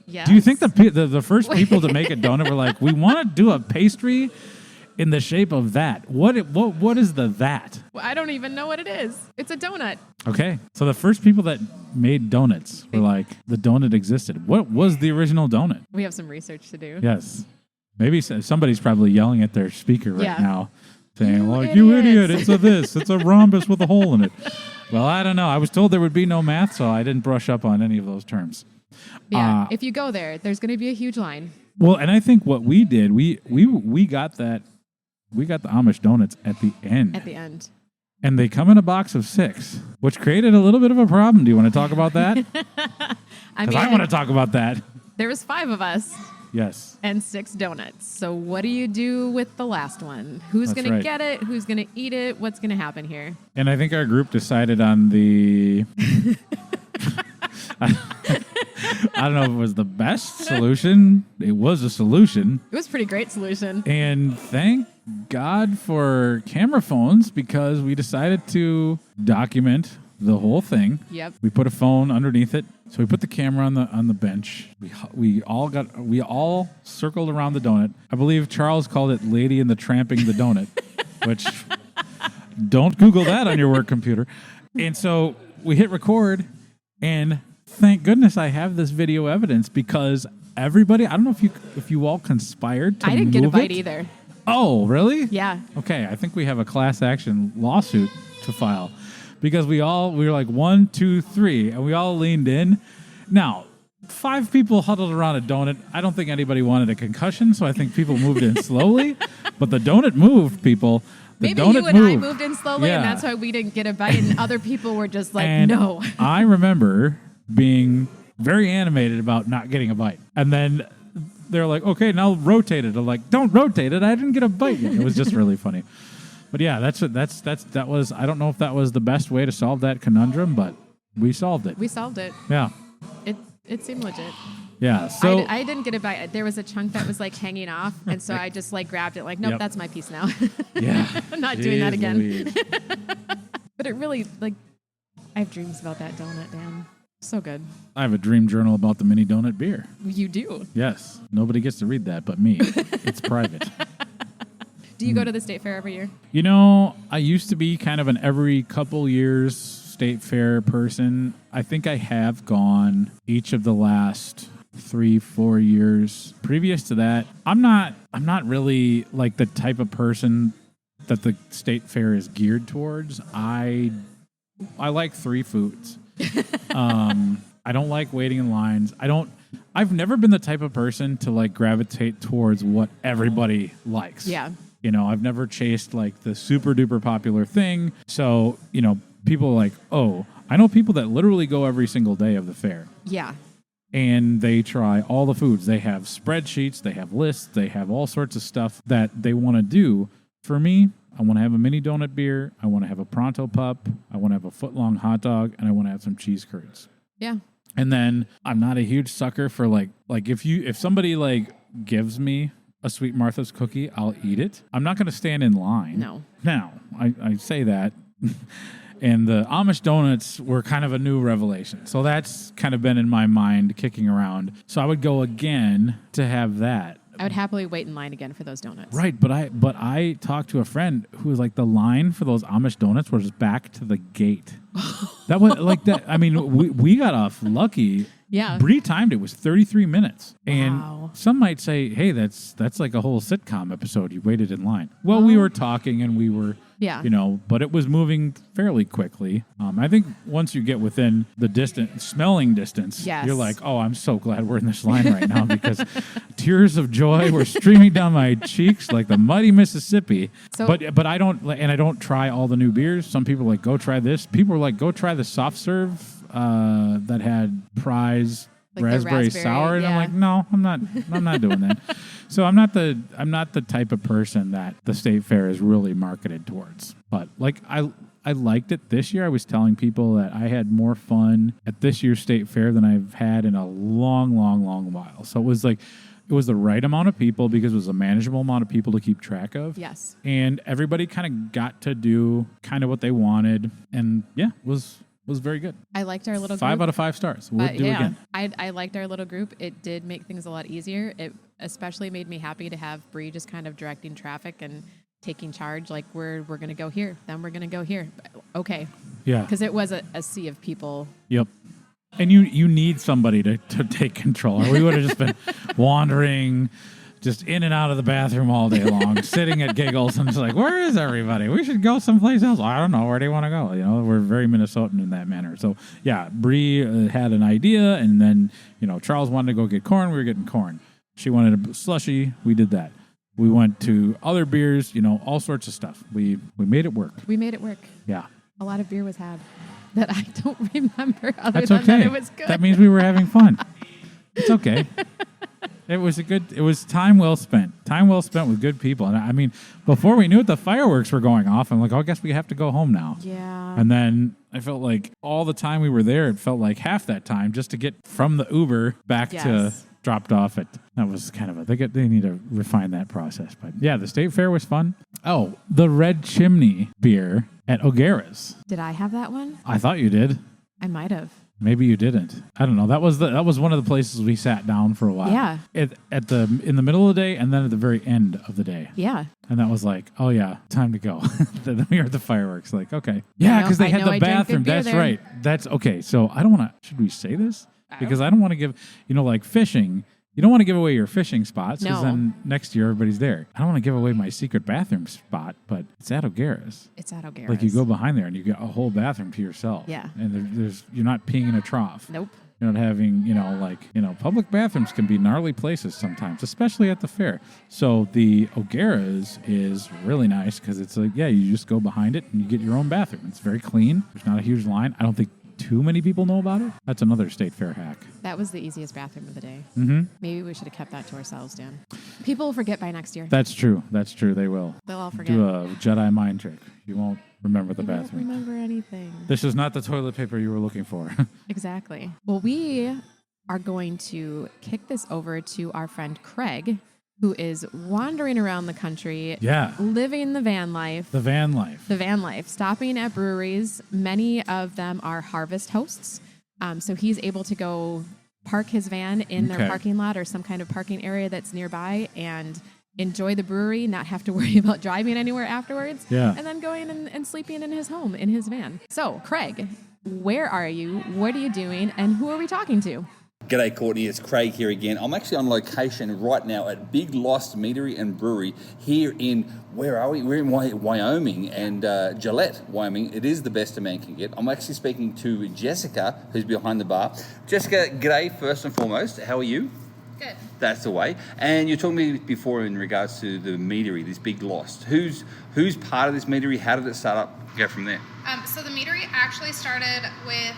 Yes. Do you think the first people to make a donut were like, we want to do a pastry in the shape of that? What is that? Well, I don't even know what it is. It's a donut. Okay, so the first people that made donuts were like, the donut existed. What was the original donut? We have some research to do. Yes. Maybe somebody's probably yelling at their speaker right now, saying, You you idiot, idiots." it's a rhombus with a hole in it. Well, I don't know. I was told there would be no math, so I didn't brush up on any of those terms. Yeah, if you go there's going to be a huge line. Well, and I think what we did, we got the Amish donuts at the end. At the end. And they come in a box of 6, which created a little bit of a problem. Do you want to talk about that? Because I want to talk about that. There was 5 of us. Yes. And 6 donuts. So what do you do with the last one? Who's going to get it? Who's going to eat it? What's going to happen here? And I think our group decided on the... I don't know if it was the best solution. It was a solution. It was a pretty great solution. And thank God for camera phones, because we decided to document the whole thing. Yep. We put a phone underneath it. So we put the camera on the bench. We all circled around the donut. I believe Charles called it Lady in the Tramping the Donut, which don't Google that on your work computer. And so we hit record, and thank goodness I have this video evidence, because everybody, I don't know if you all conspired to move it. I didn't get a bite either. Oh, really? Yeah. Okay, I think we have a class action lawsuit to file, because we were like 1, 2, 3, and we all leaned in. Now, 5 people huddled around a donut. I don't think anybody wanted a concussion, so I think people moved in slowly. But the donut moved, people. Maybe you and I moved in slowly, and that's why we didn't get a bite, and other people were just like, and no. I remember being very animated about not getting a bite. And then they're like, okay, now rotate it. I'm like, don't rotate it. I didn't get a bite yet. It was just really funny. But yeah, that was, I don't know if that was the best way to solve that conundrum, but we solved it. We solved it. Yeah. It seemed legit. Yeah. So I didn't get a bite. There was a chunk that was like hanging off, and so I just like grabbed it like, nope, that's my piece now. Yeah. I'm not doing that again. But it really, like, I have dreams about that donut, Dan. So good. I have a dream journal about the mini donut beer. You do? Yes. Nobody gets to read that but me. It's private. Do you go to the state fair every year? You know, I used to be kind of an every couple years state fair person. I think I have gone each of the last 3-4 years. Previous to that, I'm not really like the type of person that the state fair is geared towards. I like 3 foods. I don't like waiting in lines. I've never been the type of person to like gravitate towards what everybody likes. Yeah. You know, I've never chased like the super duper popular thing. So, you know, people are like, oh, I know people that literally go every single day of the fair. Yeah. And they try all the foods. They have spreadsheets, they have lists, they have all sorts of stuff that they want to do. For me, I want to have a mini donut beer. I want to have a pronto pup. I want to have a foot-long hot dog, and I want to have some cheese curds. Yeah. And then I'm not a huge sucker for like if somebody like gives me a Sweet Martha's cookie, I'll eat it. I'm not going to stand in line. No. Now, I say that. And the Amish donuts were kind of a new revelation. So that's kind of been in my mind kicking around. So I would go again to have that. I would happily wait in line again for those donuts. Right, but I talked to a friend who was like, the line for those Amish donuts was back to the gate. That was like that. I mean, we got off lucky. Yeah. Bree timed it was 33 minutes. And Wow. some might say, hey, that's like a whole sitcom episode. You waited in line. Well, we were talking and we were, Yeah. you know, but it was moving fairly quickly. I think once you get within the smelling distance, Yes. you're like, oh, I'm so glad we're in this line right now, because tears of joy were streaming down my cheeks like the mighty Mississippi. So- but I don't try all the new beers. Some people are like, go try this. People are like, go try the soft serve that had prize Like the raspberry raspberry, sour, and I'm yeah. like, no, I'm not doing that. So I'm not the type of person that the state fair is really marketed towards. But like I liked it this year. I was telling people that I had more fun at this year's state fair than I've had in a long while. So it was the right amount of people, because it was a manageable amount of people to keep track of. Yes. And everybody kind of got to do kind of what they wanted, and yeah, it was very good. I liked our little 5 group. out of 5 stars. Would do again. I liked our little group. It did make things a lot easier. It especially made me happy to have Bree just kind of directing traffic and taking charge. Like, we're going to go here, then we're going to go here. Okay. Yeah. Because it was a sea of people. Yep. And you need somebody to take control, or we would have just been wandering, just in and out of the bathroom all day long, sitting at giggles, and it's like, where is everybody? We should go someplace else. I don't know. Where do you want to go? You know, we're very Minnesotan in that manner. So, yeah, Bree had an idea, and then, you know, Charles wanted to go get corn. We were getting corn. She wanted a slushy. We did that. We went to other beers, you know, all sorts of stuff. We made it work. We made it work. Yeah. A lot of beer was had that I don't remember other That's than okay. that it was good. That means we were having fun. It's okay. It was time well spent. Time well spent with good people. And I mean, before we knew it, the fireworks were going off. I'm like, oh, I guess we have to go home now. Yeah. And then I felt like all the time we were there, it felt like half that time just to get from the Uber back to dropped off at. That was kind of they need to refine that process. But yeah, the state fair was fun. Oh, the Red Chimney beer at O'Gara's. Did I have that one? I thought you did. I might have. Maybe you didn't. I don't know. That was one of the places we sat down for a while. Yeah. In the middle of the day and then at the very end of the day. Yeah. And that was like, oh yeah, time to go. Then we heard the fireworks. Like, okay, yeah, because they had the bathroom. That's right. That's okay. So I don't want to. Should we say this? Because I don't want to give. You know, like fishing. You don't want to give away your fishing spots because then next year everybody's there. I don't want to give away my secret bathroom spot, but it's at O'Gara's. It's at O'Gara's. Like you go behind there and you get a whole bathroom to yourself. Yeah. And you're not peeing in a trough. Nope. You're not having, public bathrooms can be gnarly places sometimes, especially at the fair. So the O'Gara's is really nice because it's like, yeah, you just go behind it and you get your own bathroom. It's very clean. There's not a huge line. I don't think too many people know about it. That's another state fair hack. That was the easiest bathroom of the day. Mm-hmm. Maybe we should have kept that to ourselves, Dan. People will forget by next year. That's true. That's true. They will. They'll all forget. Do a Jedi mind trick. You won't remember the bathroom. Won't remember anything. This is not the toilet paper you were looking for. Exactly. Well, we are going to kick this over to our friend Craig, who is wandering around the country, living the van life. The van life. Stopping at breweries. Many of them are harvest hosts. So he's able to go park his van in their parking lot or some kind of parking area that's nearby and enjoy the brewery, not have to worry about driving anywhere afterwards, and then going and sleeping in his home, in his van. So, Craig, where are you? What are you doing? And who are we talking to? G'day, Courtney. It's Craig here again. I'm actually on location right now at Big Lost Meadery and Brewery here in, where are we? We're in Wyoming and Gillette, Wyoming. It is the best a man can get. I'm actually speaking to Jessica, who's behind the bar. Jessica, g'day first and foremost. How are you? Good. That's the way. And you told me before in regards to the meadery, this Big Lost. Who's part of this meadery? How did it start up? Go from there. So the meadery actually started with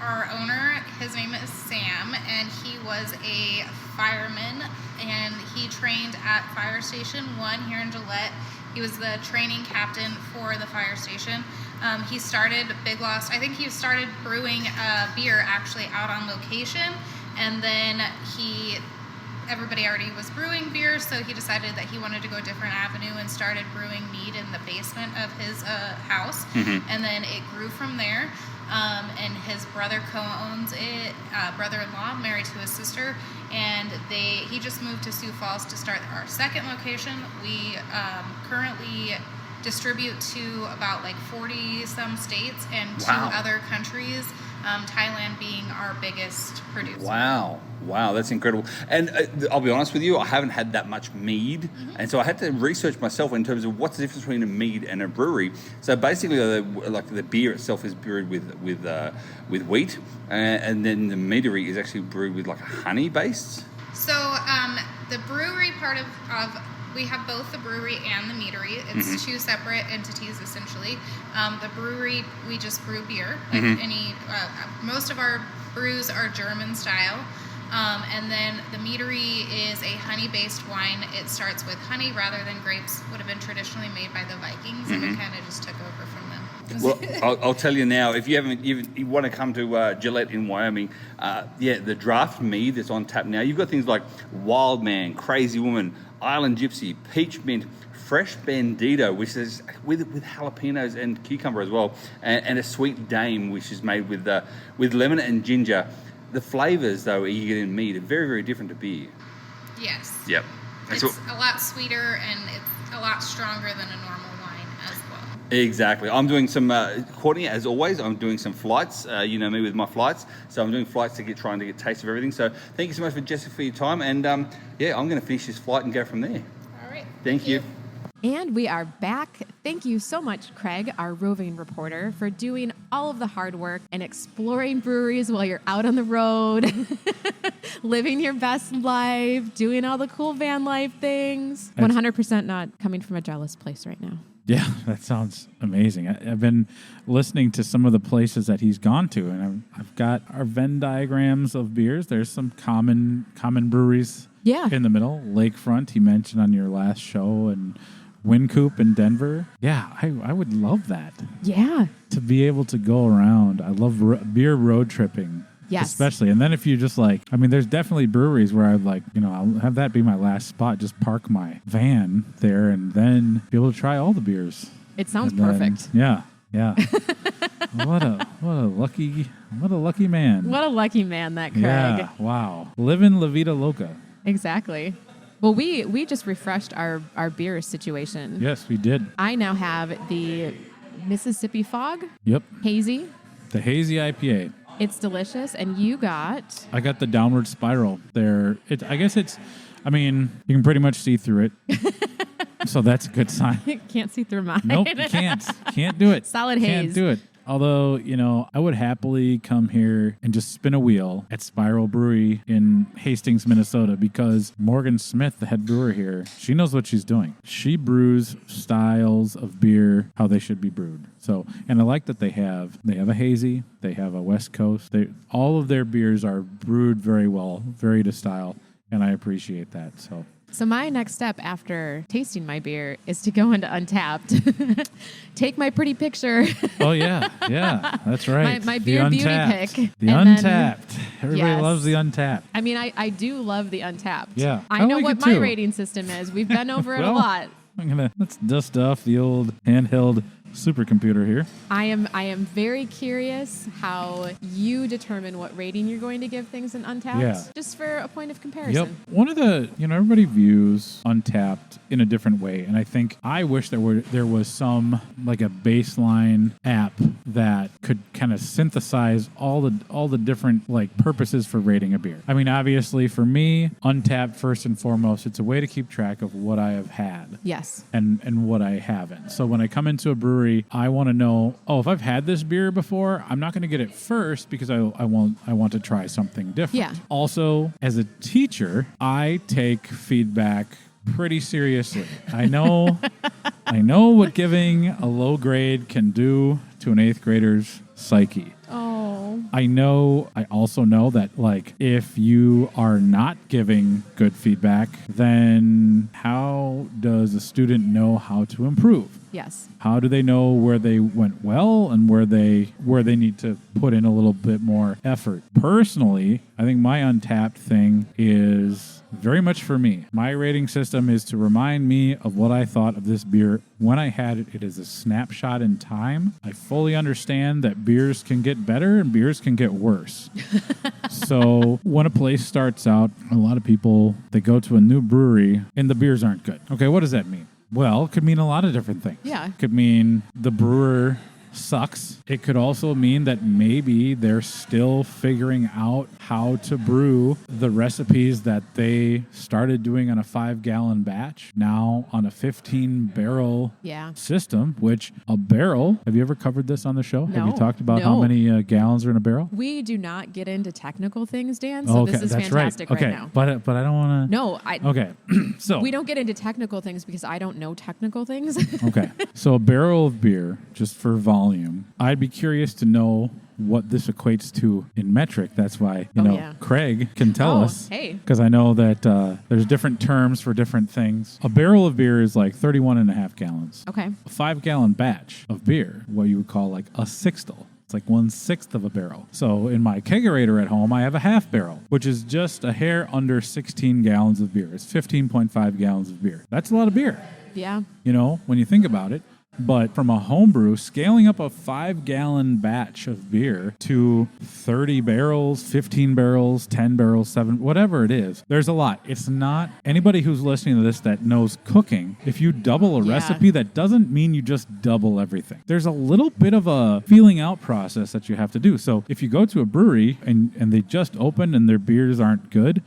our owner. His name is Sam, and he was a fireman, and he trained at Fire Station 1 here in Gillette. He was the training captain for the fire station. He started Big Lost. I think he started brewing beer actually out on location, and then everybody already was brewing beer, so he decided that he wanted to go a different avenue and started brewing mead in the basement of his house. Mm-hmm. And then it grew from there. And his brother co-owns it, brother-in-law, married to his sister, and he just moved to Sioux Falls to start our second location. We currently distribute to about 40-some states and 2 other countries, Thailand being our biggest producer. Wow, that's incredible. And I'll be honest with you, I haven't had that much mead, and so I had to research myself in terms of what's the difference between a mead and a brewery. So basically, the beer itself is brewed with wheat, and then the meadery is actually brewed with a honey base. So the brewery part of we have both the brewery and the meadery. It's 2 separate entities, essentially. The brewery, we just brew beer. Most of our brews are German style. And then the meadery is a honey-based wine. It starts with honey rather than grapes, would have been traditionally made by the Vikings, and we kind of just took over from them. Well, I'll tell you now, if you want to come to Gillette in Wyoming, the draft mead that's on tap now, you've got things like Wild Man, Crazy Woman, Island Gypsy, Peach Mint, Fresh Bandito, which is with jalapenos and cucumber as well, and a Sweet Dame, which is made with lemon and ginger. The flavors, though, you get in mead are very, very different to beer. Yes. Yep. It's a lot sweeter and it's a lot stronger than a normal wine as well. Exactly. I'm doing some, Courtney, as always, I'm doing some flights. You know me with my flights. So I'm doing flights trying to get taste of everything. So thank you so much for Jessica for your time. And yeah, I'm going to finish this flight and go from there. All right. Thank you. And we are back. Thank you so much, Craig, our roving reporter, for doing all of the hard work and exploring breweries while you're out on the road, living your best life, doing all the cool van life things. 100% not coming from a jealous place right now. Yeah, that sounds amazing. I've been listening to some of the places that he's gone to, and I've got our Venn diagrams of beers. There's some common breweries in the middle. Lakefront, he mentioned on your last show, and Wynkoop in Denver. Yeah, I would love that. Yeah. To be able to go around. I love beer road tripping. Yes. Especially. And then if you just like, I mean, there's definitely breweries where I'd like, you know, I'll have that be my last spot, just park my van there and then be able to try all the beers. It sounds perfect. Yeah. What a lucky man. What a lucky man that Craig. Yeah. Wow. Living La Vida Loca. Exactly. Well, we just refreshed our beer situation. Yes, we did. I now have the Mississippi Fog. Yep. Hazy. The Hazy IPA. It's delicious. And you got... I got the Downward Spiral there. I guess I mean, you can pretty much see through it. So that's a good sign. Can't see through mine. Nope, you can't. Can't do it. Solid Can't haze. do it. Although, you know, I would happily come here and just spin a wheel at Spiral Brewery in Hastings, Minnesota, because Morgan Smith, the head brewer here, she knows what she's doing. She brews styles of beer how they should be brewed. So, and I like that they have a hazy, they have a West Coast. All of their beers are brewed very well, very to style, and I appreciate that. So my next step after tasting my beer is to go into Untappd, take my pretty picture. Oh, yeah, that's right. My beer beauty pick. The and Untappd. Everybody loves the Untappd. I mean, I do love the Untappd. Yeah. I know like what it my too. rating system is. We've been over it a lot. Let's dust off the old handheld supercomputer here. I am very curious how you determine what rating you're going to give things in Untappd, just for a point of comparison. Yep. One of the, everybody views Untappd in a different way, and I think I wish there was some like a baseline app that could kind of synthesize all the different like purposes for rating a beer. I mean, obviously for me, Untappd first and foremost, it's a way to keep track of what I have had. Yes. And what I haven't. So when I come into a brewery, I want to know, if I've had this beer before, I'm not going to get it first because I want to try something different. Yeah. Also, as a teacher, I take feedback pretty seriously. I know what giving a low grade can do to an 8th grader's psyche. Oh. I also know that, like, if you are not giving good feedback, then how does a student know how to improve? Yes. How do they know where they went well and where they need to put in a little bit more effort? Personally, I think my Untappd thing is very much for me. My rating system is to remind me of what I thought of this beer when I had it. It is a snapshot in time. I fully understand that beers can get better and beers can get worse. So when a place starts out, a lot of people, they go to a new brewery and the beers aren't good. Okay, what does that mean? Well, it could mean a lot of different things. Yeah. It could mean the brewer sucks. It could also mean that maybe they're still figuring out how to brew the recipes that they started doing on a 5-gallon batch, now on a 15-barrel system, which a barrel, have you ever covered this on the show? No. Have you talked about how many gallons are in a barrel? We do not get into technical things, Dan, so this is that's fantastic right now. But I don't want to... No, Okay, so... We don't get into technical things because I don't know technical things. Okay, so a barrel of beer, just for volume, I'd be curious to know what this equates to in metric. That's why, Craig can tell us. Hey. Because I know that there's different terms for different things. A barrel of beer is like 31.5 gallons. Okay. A 5-gallon batch of beer, what you would call like a sixtel. It's like 1/6 of a barrel. So in my kegerator at home, I have a half barrel, which is just a hair under 16 gallons of beer. It's 15.5 gallons of beer. That's a lot of beer. Yeah. When you think about it. But from a homebrew, scaling up a 5-gallon batch of beer to 30 barrels, 15 barrels, 10 barrels, 7, whatever it is, there's a lot. It's not anybody who's listening to this that knows cooking. If you double a recipe, that doesn't mean you just double everything. There's a little bit of a feeling out process that you have to do. So if you go to a brewery and they just opened and their beers aren't good,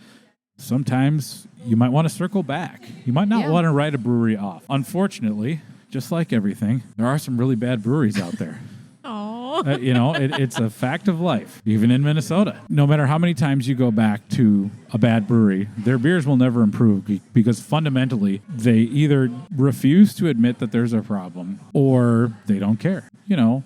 sometimes you might want to circle back. You might not want to write a brewery off. Unfortunately, just like everything, there are some really bad breweries out there. It's a fact of life, even in Minnesota. No matter how many times you go back to a bad brewery, their beers will never improve because fundamentally they either refuse to admit that there's a problem or they don't care.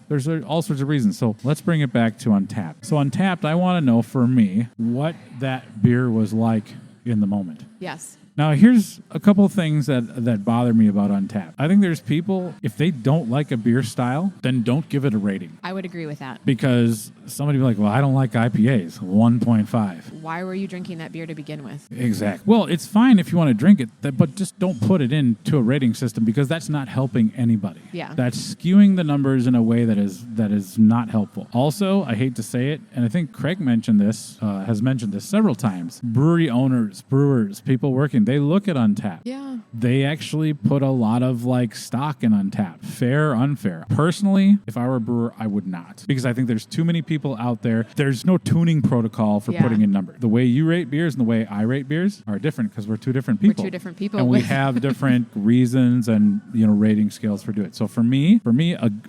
There's all sorts of reasons. So let's bring it back to Untappd. So Untappd, I want to know for me what that beer was like in the moment. Yes. Now, here's a couple things that bother me about Untappd. I think there's people, if they don't like a beer style, then don't give it a rating. I would agree with that. Because somebody will be like, well, I don't like IPAs, 1.5. Why were you drinking that beer to begin with? Exactly. Well, it's fine if you want to drink it, but just don't put it into a rating system because that's not helping anybody. Yeah. That's skewing the numbers in a way that is not helpful. Also, I hate to say it, and I think Craig has mentioned this several times, brewery owners, brewers, people working, they look at Untappd. Yeah. They actually put a lot of stock in Untappd, fair, unfair. Personally, if I were a brewer, I would not, because I think there's too many people out there. There's no tuning protocol for putting in numbers. The way you rate beers and the way I rate beers are different because we're two different people. We're two different people. And we have different reasons and rating scales for doing it. So for me,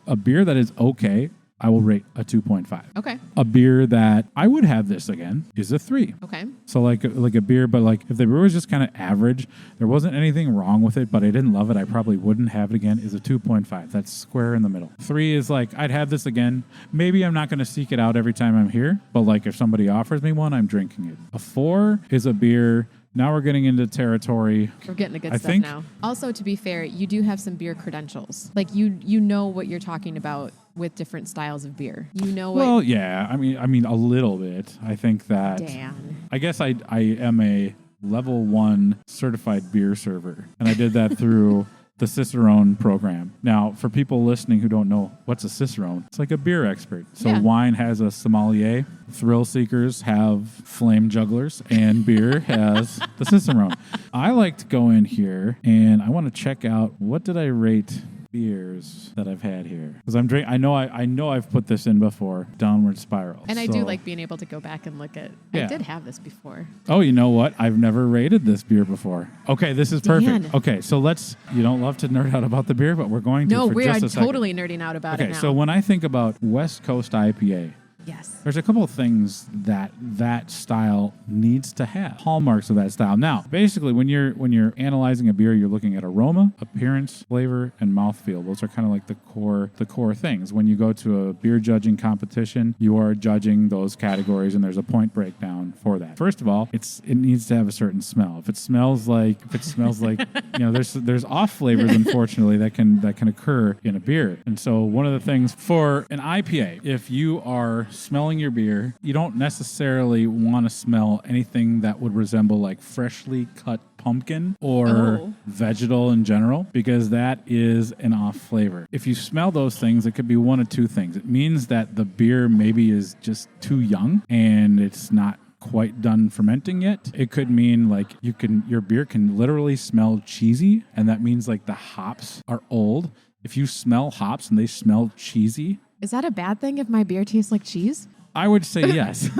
a beer that is okay, I will rate a 2.5. Okay. A beer that I would have this again is a 3. Okay. So like a beer, but if the beer was just kind of average, there wasn't anything wrong with it, but I didn't love it, I probably wouldn't have it again, is a 2.5. That's square in the middle. 3 is I'd have this again. Maybe I'm not going to seek it out every time I'm here, but if somebody offers me one, I'm drinking it. A 4 is a beer. Now we're getting into territory. We're getting the good stuff now. Also, to be fair, you do have some beer credentials. You know what you're talking about with different styles of beer. You know what? Well, yeah. I mean, a little bit. I think that. Dan. I guess I am a level 1 certified beer server, and I did that through the Cicerone program. Now, for people listening who don't know what's a Cicerone, it's like a beer expert. So wine has a sommelier, thrill seekers have flame jugglers, and beer has the Cicerone. I like to go in here and I want to check out what did I rate beers that I've had here, because I know I've put this in before, Downward Spiral, and I do like being able to go back and look at. I did have this before. Oh, you know what? I've never rated this beer before. Okay, this is perfect. Okay, so you don't love to nerd out about the beer, but we're going to. No, we are totally nerding out about it now. Okay, so when I think about West Coast IPA, yes, there's a couple of things that style needs to have, hallmarks of that style. Now, basically, when you're analyzing a beer, you're looking at aroma, appearance, flavor, and mouthfeel. Those are kind of the core things. When you go to a beer judging competition, you are judging those categories, and there's a point breakdown for that. First of all, it needs to have a certain smell. If it smells like there's off flavors, unfortunately, that can occur in a beer. And so one of the things for an IPA, if you are smelling your beer, you don't necessarily want to smell anything that would resemble freshly cut pumpkin or vegetal in general, because that is an off flavor. If you smell those things, it could be one of two things. It means that the beer maybe is just too young and it's not quite done fermenting yet. It could mean your beer can literally smell cheesy, and that means the hops are old. If you smell hops and they smell cheesy, is that a bad thing if my beer tastes like cheese? I would say yes.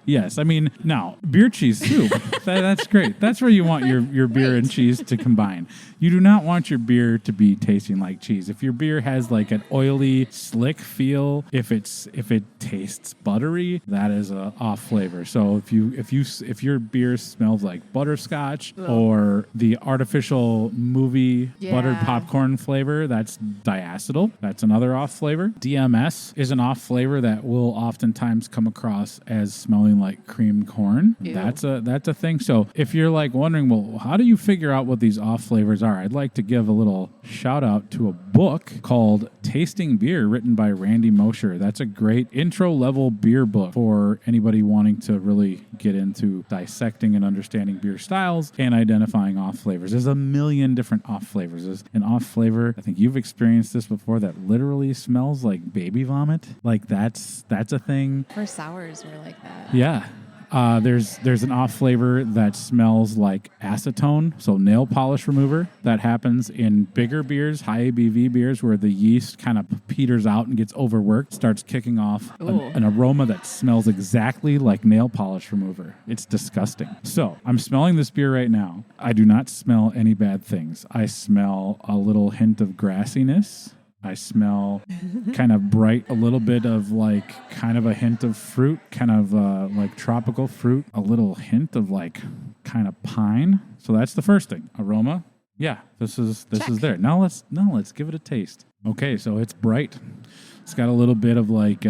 Yes. I mean, now, beer cheese soup, that's great. That's where you want your beer and cheese to combine. You do not want your beer to be tasting like cheese. If your beer has an oily, slick feel, if it tastes buttery, that is a off flavor. So if your beer smells like butterscotch or the artificial movie buttered popcorn flavor, that's diacetyl. That's another off flavor. DMS is an off flavor that will oftentimes sometimes come across as smelling like creamed corn. Ew. That's a thing. So if you're like wondering, well, how do you figure out what these off flavors are? I'd like to give a little shout out to a book called Tasting Beer, written by Randy Mosher. That's a great intro level beer book for anybody wanting to really get into dissecting and understanding beer styles and identifying off flavors. There's a million different off flavors. There's an off flavor, I think you've experienced this before, that literally smells like baby vomit. Like that's a thing. For sours, we're like that. Yeah. There's an off flavor that smells like acetone, so nail polish remover. That happens in bigger beers, high ABV beers, where the yeast kind of peters out and gets overworked, starts kicking off an aroma that smells exactly like nail polish remover. It's disgusting. So I'm smelling this beer right now. I do not smell any bad things. I smell a little hint of grassiness. I smell kind of bright, a little bit of like kind of a hint of fruit, kind of like tropical fruit, a little hint of like kind of pine. So that's the first thing. Aroma. Yeah, this is there. Now let's give it a taste. Okay, so it's bright. It's got a little bit of like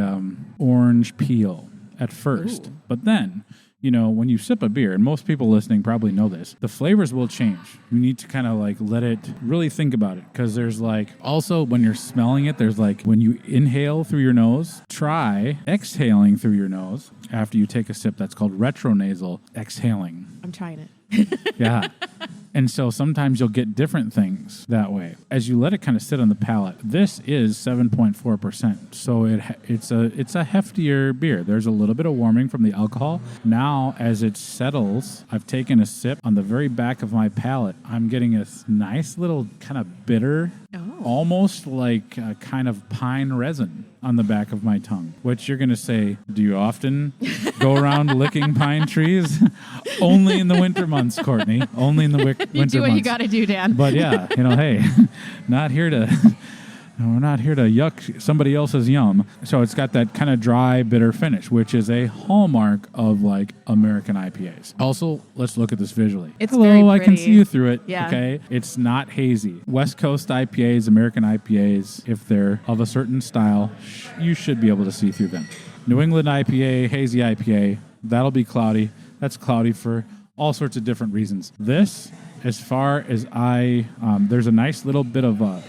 orange peel at first, but then, you know, when you sip a beer, and most people listening probably know this, the flavors will change. You need to kind of like let it really think about it, because there's like also when you're smelling it, there's like when you inhale through your nose, try exhaling through your nose after you take a sip. That's called retronasal exhaling. I'm trying it. Yeah. And so sometimes you'll get different things that way. As you let it kind of sit on the palate, this is 7.4%. So it's a heftier beer. There's a little bit of warming from the alcohol. Now, as it settles, I've taken a sip on the very back of my palate. I'm getting a nice little kind of bitter, almost like a kind of pine resin on the back of my tongue, which you're going to say, do you often go around licking pine trees? Only in the winter months, Courtney. Only in the winter months. You do what you got to do, Dan. But yeah, you know, hey, we're not here to yuck somebody else's yum. So it's got that kind of dry, bitter finish, which is a hallmark of like American IPAs. Also, let's look at this visually. It's Hello, very I can pretty. see you through it. Yeah. Okay. It's not hazy. West Coast IPAs, American IPAs, if they're of a certain style, you should be able to see through them. New England IPA, hazy IPA, that'll be cloudy. That's cloudy for all sorts of different reasons. This, as far as there's a nice little bit of a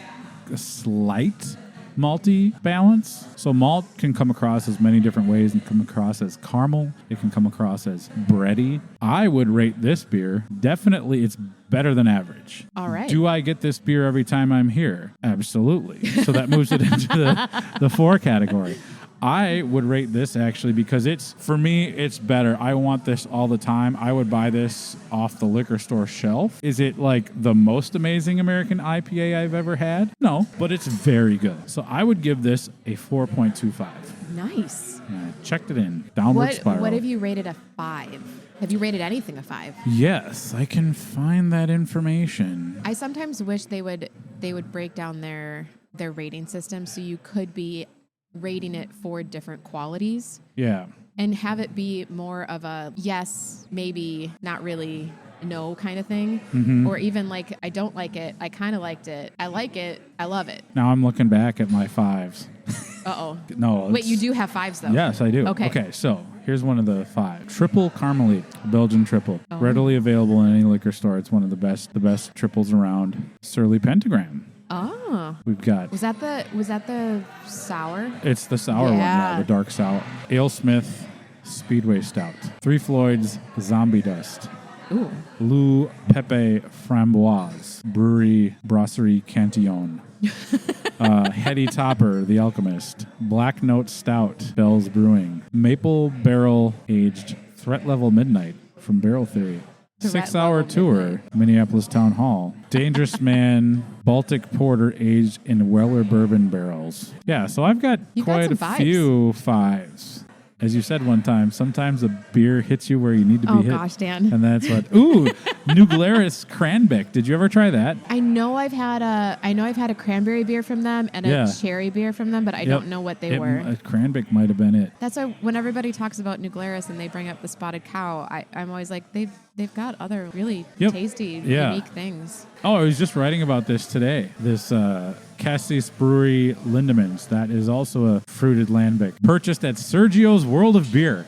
slight malty balance. So malt can come across as many different ways and come across as caramel. It can come across as bready. I would rate this beer, definitely it's better than average. All right. Do I get this beer every time I'm here? Absolutely. So that moves it into the 4 category. I would rate this actually because for me, it's better. I want this all the time. I would buy this off the liquor store shelf. Is it like the most amazing American IPA I've ever had? No, but it's very good. So I would give this a 4.25. Nice. Yeah, checked it in. Downward spiral. What have you rated a 5? Have you rated anything a 5? Yes, I can find that information. I sometimes wish they would break down their rating system so you could be rating it for different qualities. Yeah. And have it be more of a yes, maybe, not really, no kind of thing. Mm-hmm. Or even like, I don't like it, I kind of liked it, I like it, I love it. Now I'm looking back at my 5s. Uh-oh. No. Wait, you do have 5s though? Yes, I do. Okay, so here's one of the 5. Triple Carmelite, Belgian triple. Oh. Readily available in any liquor store. It's one of the best triples around. Surly Pentagram. Oh. We've got. Was that the sour? It's the sour one, yeah, the dark sour. AleSmith Speedway Stout. Three Floyds Zombie Dust. Ooh. Lou Pepe Framboise. Brewery Brasserie Cantillon. Heady Topper, The Alchemist. Black Note Stout, Bell's Brewing. Maple Barrel Aged Threat Level Midnight from Barrel Theory. 6-hour tour, Minneapolis Town Hall. Dangerous Man, Baltic Porter aged in Weller bourbon barrels. Yeah, so I've got quite a few 5s. As you said one time, sometimes a beer hits you where you need to be hit. Oh, gosh, Dan. And that's what... Ooh, New Glarus Cranbeck. Did you ever try that? I know I've had a cranberry beer from them and a cherry beer from them, but I don't know what they were. Cranbeck might have been it. That's why when everybody talks about New Glarus and they bring up the Spotted Cow, I'm always like, they've got other really tasty, unique things. Oh, I was just writing about this today. This Cassis Brewery Lindemans, that is also a fruited lambic, purchased at Sergio's World of Beer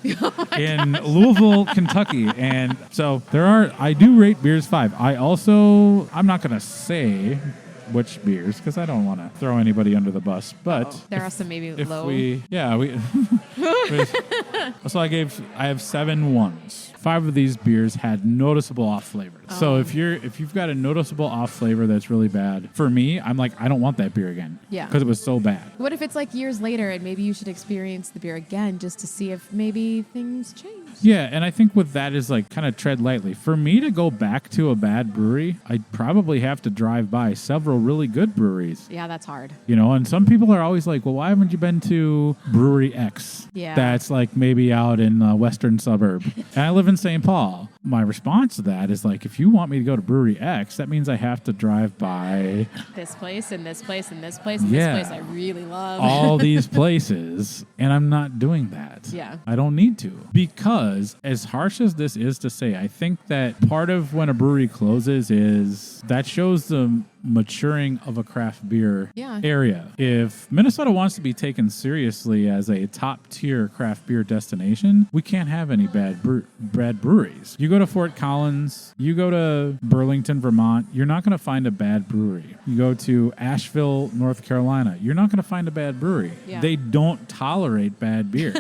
in Louisville, Kentucky. And so I do rate beers 5. I'm not going to say which beers because I don't want to throw anybody under the bus, but there are some maybe low. So I have 7 ones. 5 of these beers had noticeable off flavors. So if you've got a noticeable off flavor that's really bad, for me, I'm like, I don't want that beer again. Yeah. Because it was so bad. What if it's like years later and maybe you should experience the beer again just to see if maybe things change? Yeah, and I think with that is like kind of tread lightly. For me to go back to a bad brewery, I'd probably have to drive by several really good breweries. Yeah, that's hard. And some people are always like, well, why haven't you been to Brewery X? Yeah. That's like maybe out in a western suburb. And I live in St. Paul. My response to that is like, if you want me to go to Brewery X, that means I have to drive by this place and this place and this place and this place I really love. all these places, and I'm not doing that. Yeah. I don't need to. Because as harsh as this is to say, I think that part of when a brewery closes is that shows the maturing of a craft beer area. If Minnesota wants to be taken seriously as a top tier craft beer destination, we can't have any bad breweries. You go to Fort Collins, you go to Burlington, Vermont, you're not going to find a bad brewery. You go to Asheville, North Carolina, you're not going to find a bad brewery. Yeah. They don't tolerate bad beer.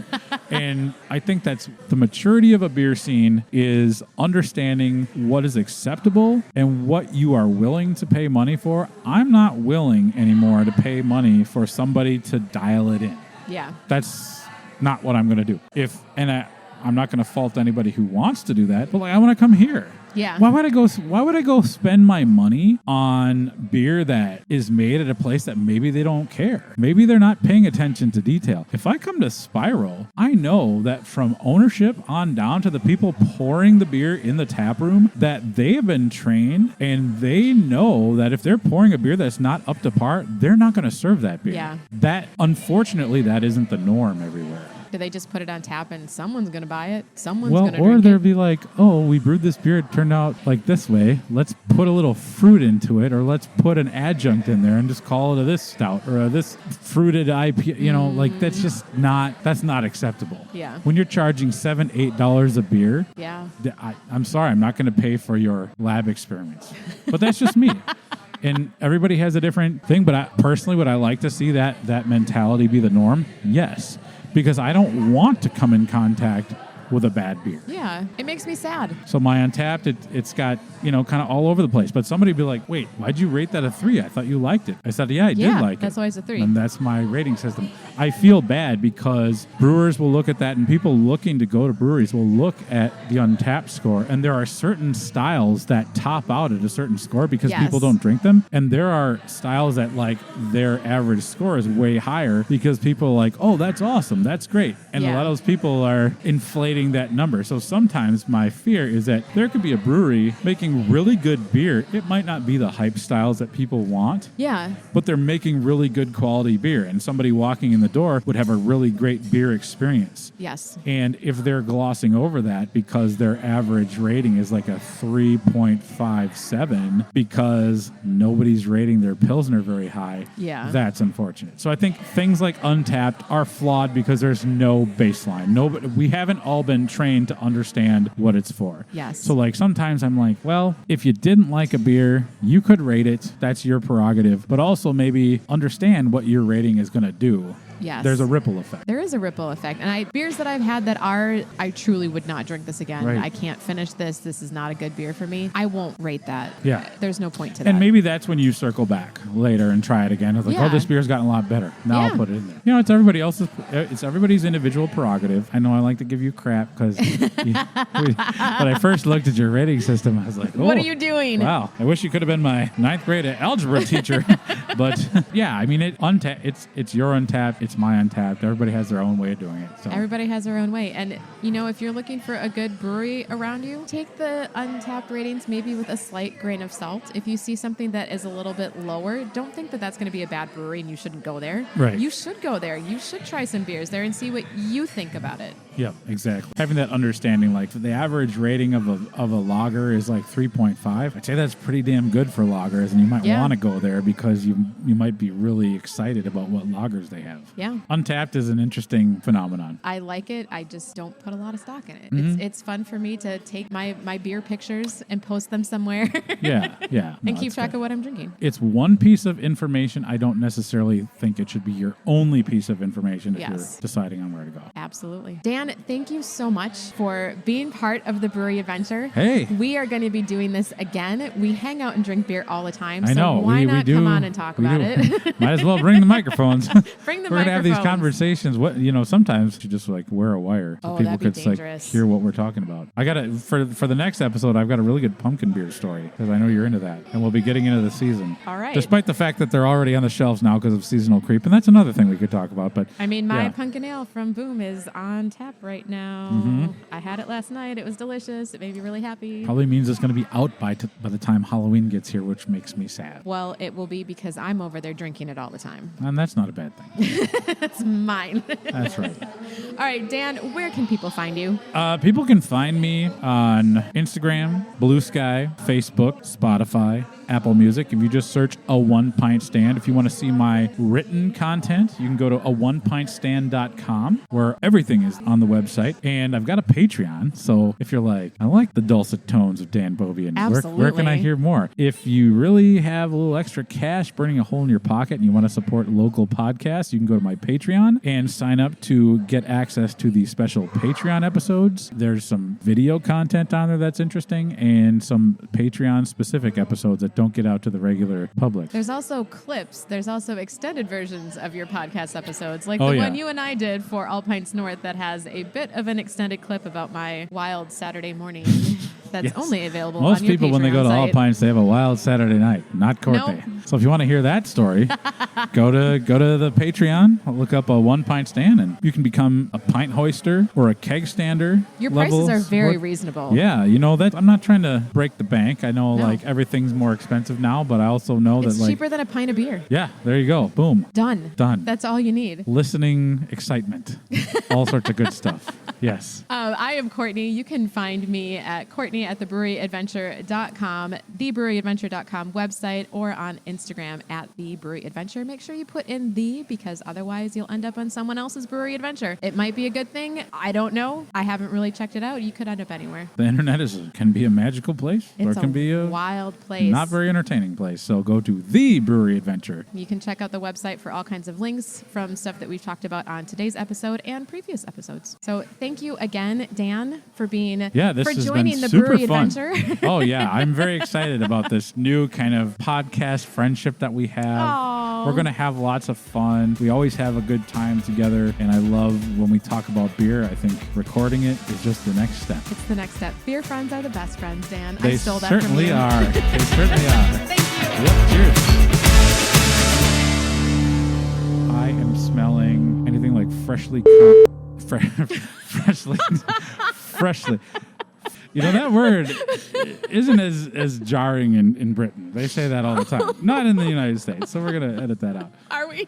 And I think that's the maturity of a beer scene is understanding what is acceptable and what you are willing to pay money for. I'm not willing anymore to pay money for somebody to dial it in. Yeah. That's not what I'm going to do. I'm not going to fault anybody who wants to do that, but like, I want to come here. Yeah. Why would I go spend my money on beer that is made at a place that maybe they don't care? Maybe they're not paying attention to detail. If I come to Spiral, I know that from ownership on down to the people pouring the beer in the tap room, that they have been trained and they know that if they're pouring a beer that's not up to par, they're not going to serve that beer. Yeah. That, unfortunately, that isn't the norm everywhere. Do they just put it on tap and someone's going to buy it? Someone's going to or drink they'll it? be like, oh, we brewed this beer. It turned out like this way. Let's put a little fruit into it, or let's put an adjunct in there and just call it this stout or this fruited IPA. Like that's not acceptable. Yeah. When you're charging $7, $8 a beer, Yeah. I'm sorry, I'm not going to pay for your lab experiments. But that's just me. And everybody has a different thing. But personally, would I like to see that mentality be the norm? Yes. Because I don't want to come in contact with a bad beer. Yeah, it makes me sad. So my Untappd, it's got, kind of all over the place. But somebody would be like, wait, why'd you rate that a 3? I thought you liked it. I said, yeah, I did like it. That's why it's a 3. And that's my rating system. I feel bad because brewers will look at that and people looking to go to breweries will look at the Untappd score. And there are certain styles that top out at a certain score because people don't drink them. And there are styles that like their average score is way higher because people are like, oh, that's awesome. That's great. And a lot of those people are inflating that number. So sometimes my fear is that there could be a brewery making really good beer. It might not be the hype styles that people want. Yeah. But they're making really good quality beer. And somebody walking in the door would have a really great beer experience. Yes. And if they're glossing over that because their average rating is like a 3.57 because nobody's rating their Pilsner very high, that's unfortunate. So I think things like Untappd are flawed because there's no baseline. We haven't all been trained to understand what it's for. Yes. So like sometimes I'm like, well, if you didn't like a beer, you could rate it. That's your prerogative. But also maybe understand what your rating is going to do. Yes. There's a ripple effect. There is a ripple effect. And beers that I've had that I truly would not drink this again. Right. I can't finish this. This is not a good beer for me. I won't rate that. Yeah. There's no point to that. And maybe that's when you circle back later and try it again. It's like, oh, this beer's gotten a lot better. Now I'll put it in there. It's it's everybody's individual prerogative. I know I like to give you crap because when I first looked at your rating system, I was like, oh. What are you doing? Wow. I wish you could have been my 9th grade algebra teacher. But yeah, I mean, it's your Untappd. It's my Untappd. Everybody has their own way of doing it. So. Everybody has their own way. And, if you're looking for a good brewery around you, take the Untappd ratings maybe with a slight grain of salt. If you see something that is a little bit lower, don't think that that's going to be a bad brewery and you shouldn't go there. Right. You should go there. You should try some beers there and see what you think about it. Yeah, exactly. Having that understanding, like the average rating of a lager is like 3.5. I'd say that's pretty damn good for lagers, and you might want to go there because you might be really excited about what lagers they have. Yeah. Untappd is an interesting phenomenon. I like it. I just don't put a lot of stock in it. Mm-hmm. It's fun for me to take my beer pictures and post them somewhere. Yeah. And keep track of what I'm drinking. It's one piece of information. I don't necessarily think it should be your only piece of information if you're deciding on where to go. Absolutely. Dan, thank you so much for being part of the brewery adventure. Hey. We are going to be doing this again. We hang out and drink beer all the time. I know. So why we not do, come on and talk about it? Might as well bring the microphones. Bring the We're going to have these microphones. conversations. Sometimes you just like wear a wire so people that'd be could dangerous. hear what we're talking about. I got for the next episode, I've got a really good pumpkin beer story because I know you're into that. And we'll be getting into the season. All right. Despite the fact that they're already on the shelves now because of seasonal creep. And that's another thing we could talk about. But I mean, my pumpkin ale from Boom is on tap right now. Mm-hmm. I had it last night. It was delicious. It made me really happy. probably means it's going to be out by the time Halloween gets here, which makes me sad. Well, it will be because I'm over there drinking it all the time. And that's not a bad thing. It's mine. That's right. All right, Dan, where can people find you? People can find me on Instagram, Blue Sky, Facebook, Spotify, Apple Music. If you just search A One Pint Stand. If you want to see my written content, you can go to aonepintstand.com where everything is on the website. And I've got a Patreon. So if you're like, I like the dulcet tones of Dan Bobian, where can I hear more? If you really have a little extra cash burning a hole in your pocket and you want to support local podcasts, you can go to my Patreon and sign up to get access to the special Patreon episodes. There's some video content on there that's interesting and some Patreon specific episodes that don't get out to the regular public. There's also clips. There's also extended versions of your podcast episodes, like the one you and I did for All Pints North that has a bit of an extended clip about my wild Saturday morning that's only available Most on your people, when they go to All Pints, they have a wild Saturday night, not court day. So if you want to hear that story, go to the Patreon, look up A One Pint Stand, and you can become a pint hoister or a keg stander. Your prices are very reasonable. Yeah, you know that I'm not trying to break the bank. I know like everything's more expensive now, but I also know it's that like cheaper than a pint of beer. Yeah, there you go. Boom. Done. That's all you need. Listening excitement. All sorts of good stuff. Yes. I am Courtney. You can find me at Courtney@thebreweryadventure.com, thebreweryadventure.com website, or on Instagram at thebreweryadventure. Make sure you put in the, because otherwise you'll end up on someone else's brewery adventure. It might be a good thing. I don't know. I haven't really checked it out. You could end up anywhere. The internet can be a magical place, or it can be a wild place. Not very entertaining place. So go to The Brewery Adventure. You can check out the website for all kinds of links from stuff that we've talked about on today's episode and previous episodes. So thank you again, Dan, for joining the Brewery fun. Adventure. Oh yeah, I'm very excited about this new kind of podcast friendship that we have. Aww. We're going to have lots of fun. We always have a good time together, and I love when we talk about beer. I think recording it is just the next step. It's the next step. Beer friends are the best friends, Dan. They I stole that from you. certainly are. They certainly are. Thank you. Yep, cheers. I am smelling anything like freshly. You know, that word isn't as jarring in Britain. They say that all the time. Not in the United States. So we're going to edit that out. Are we?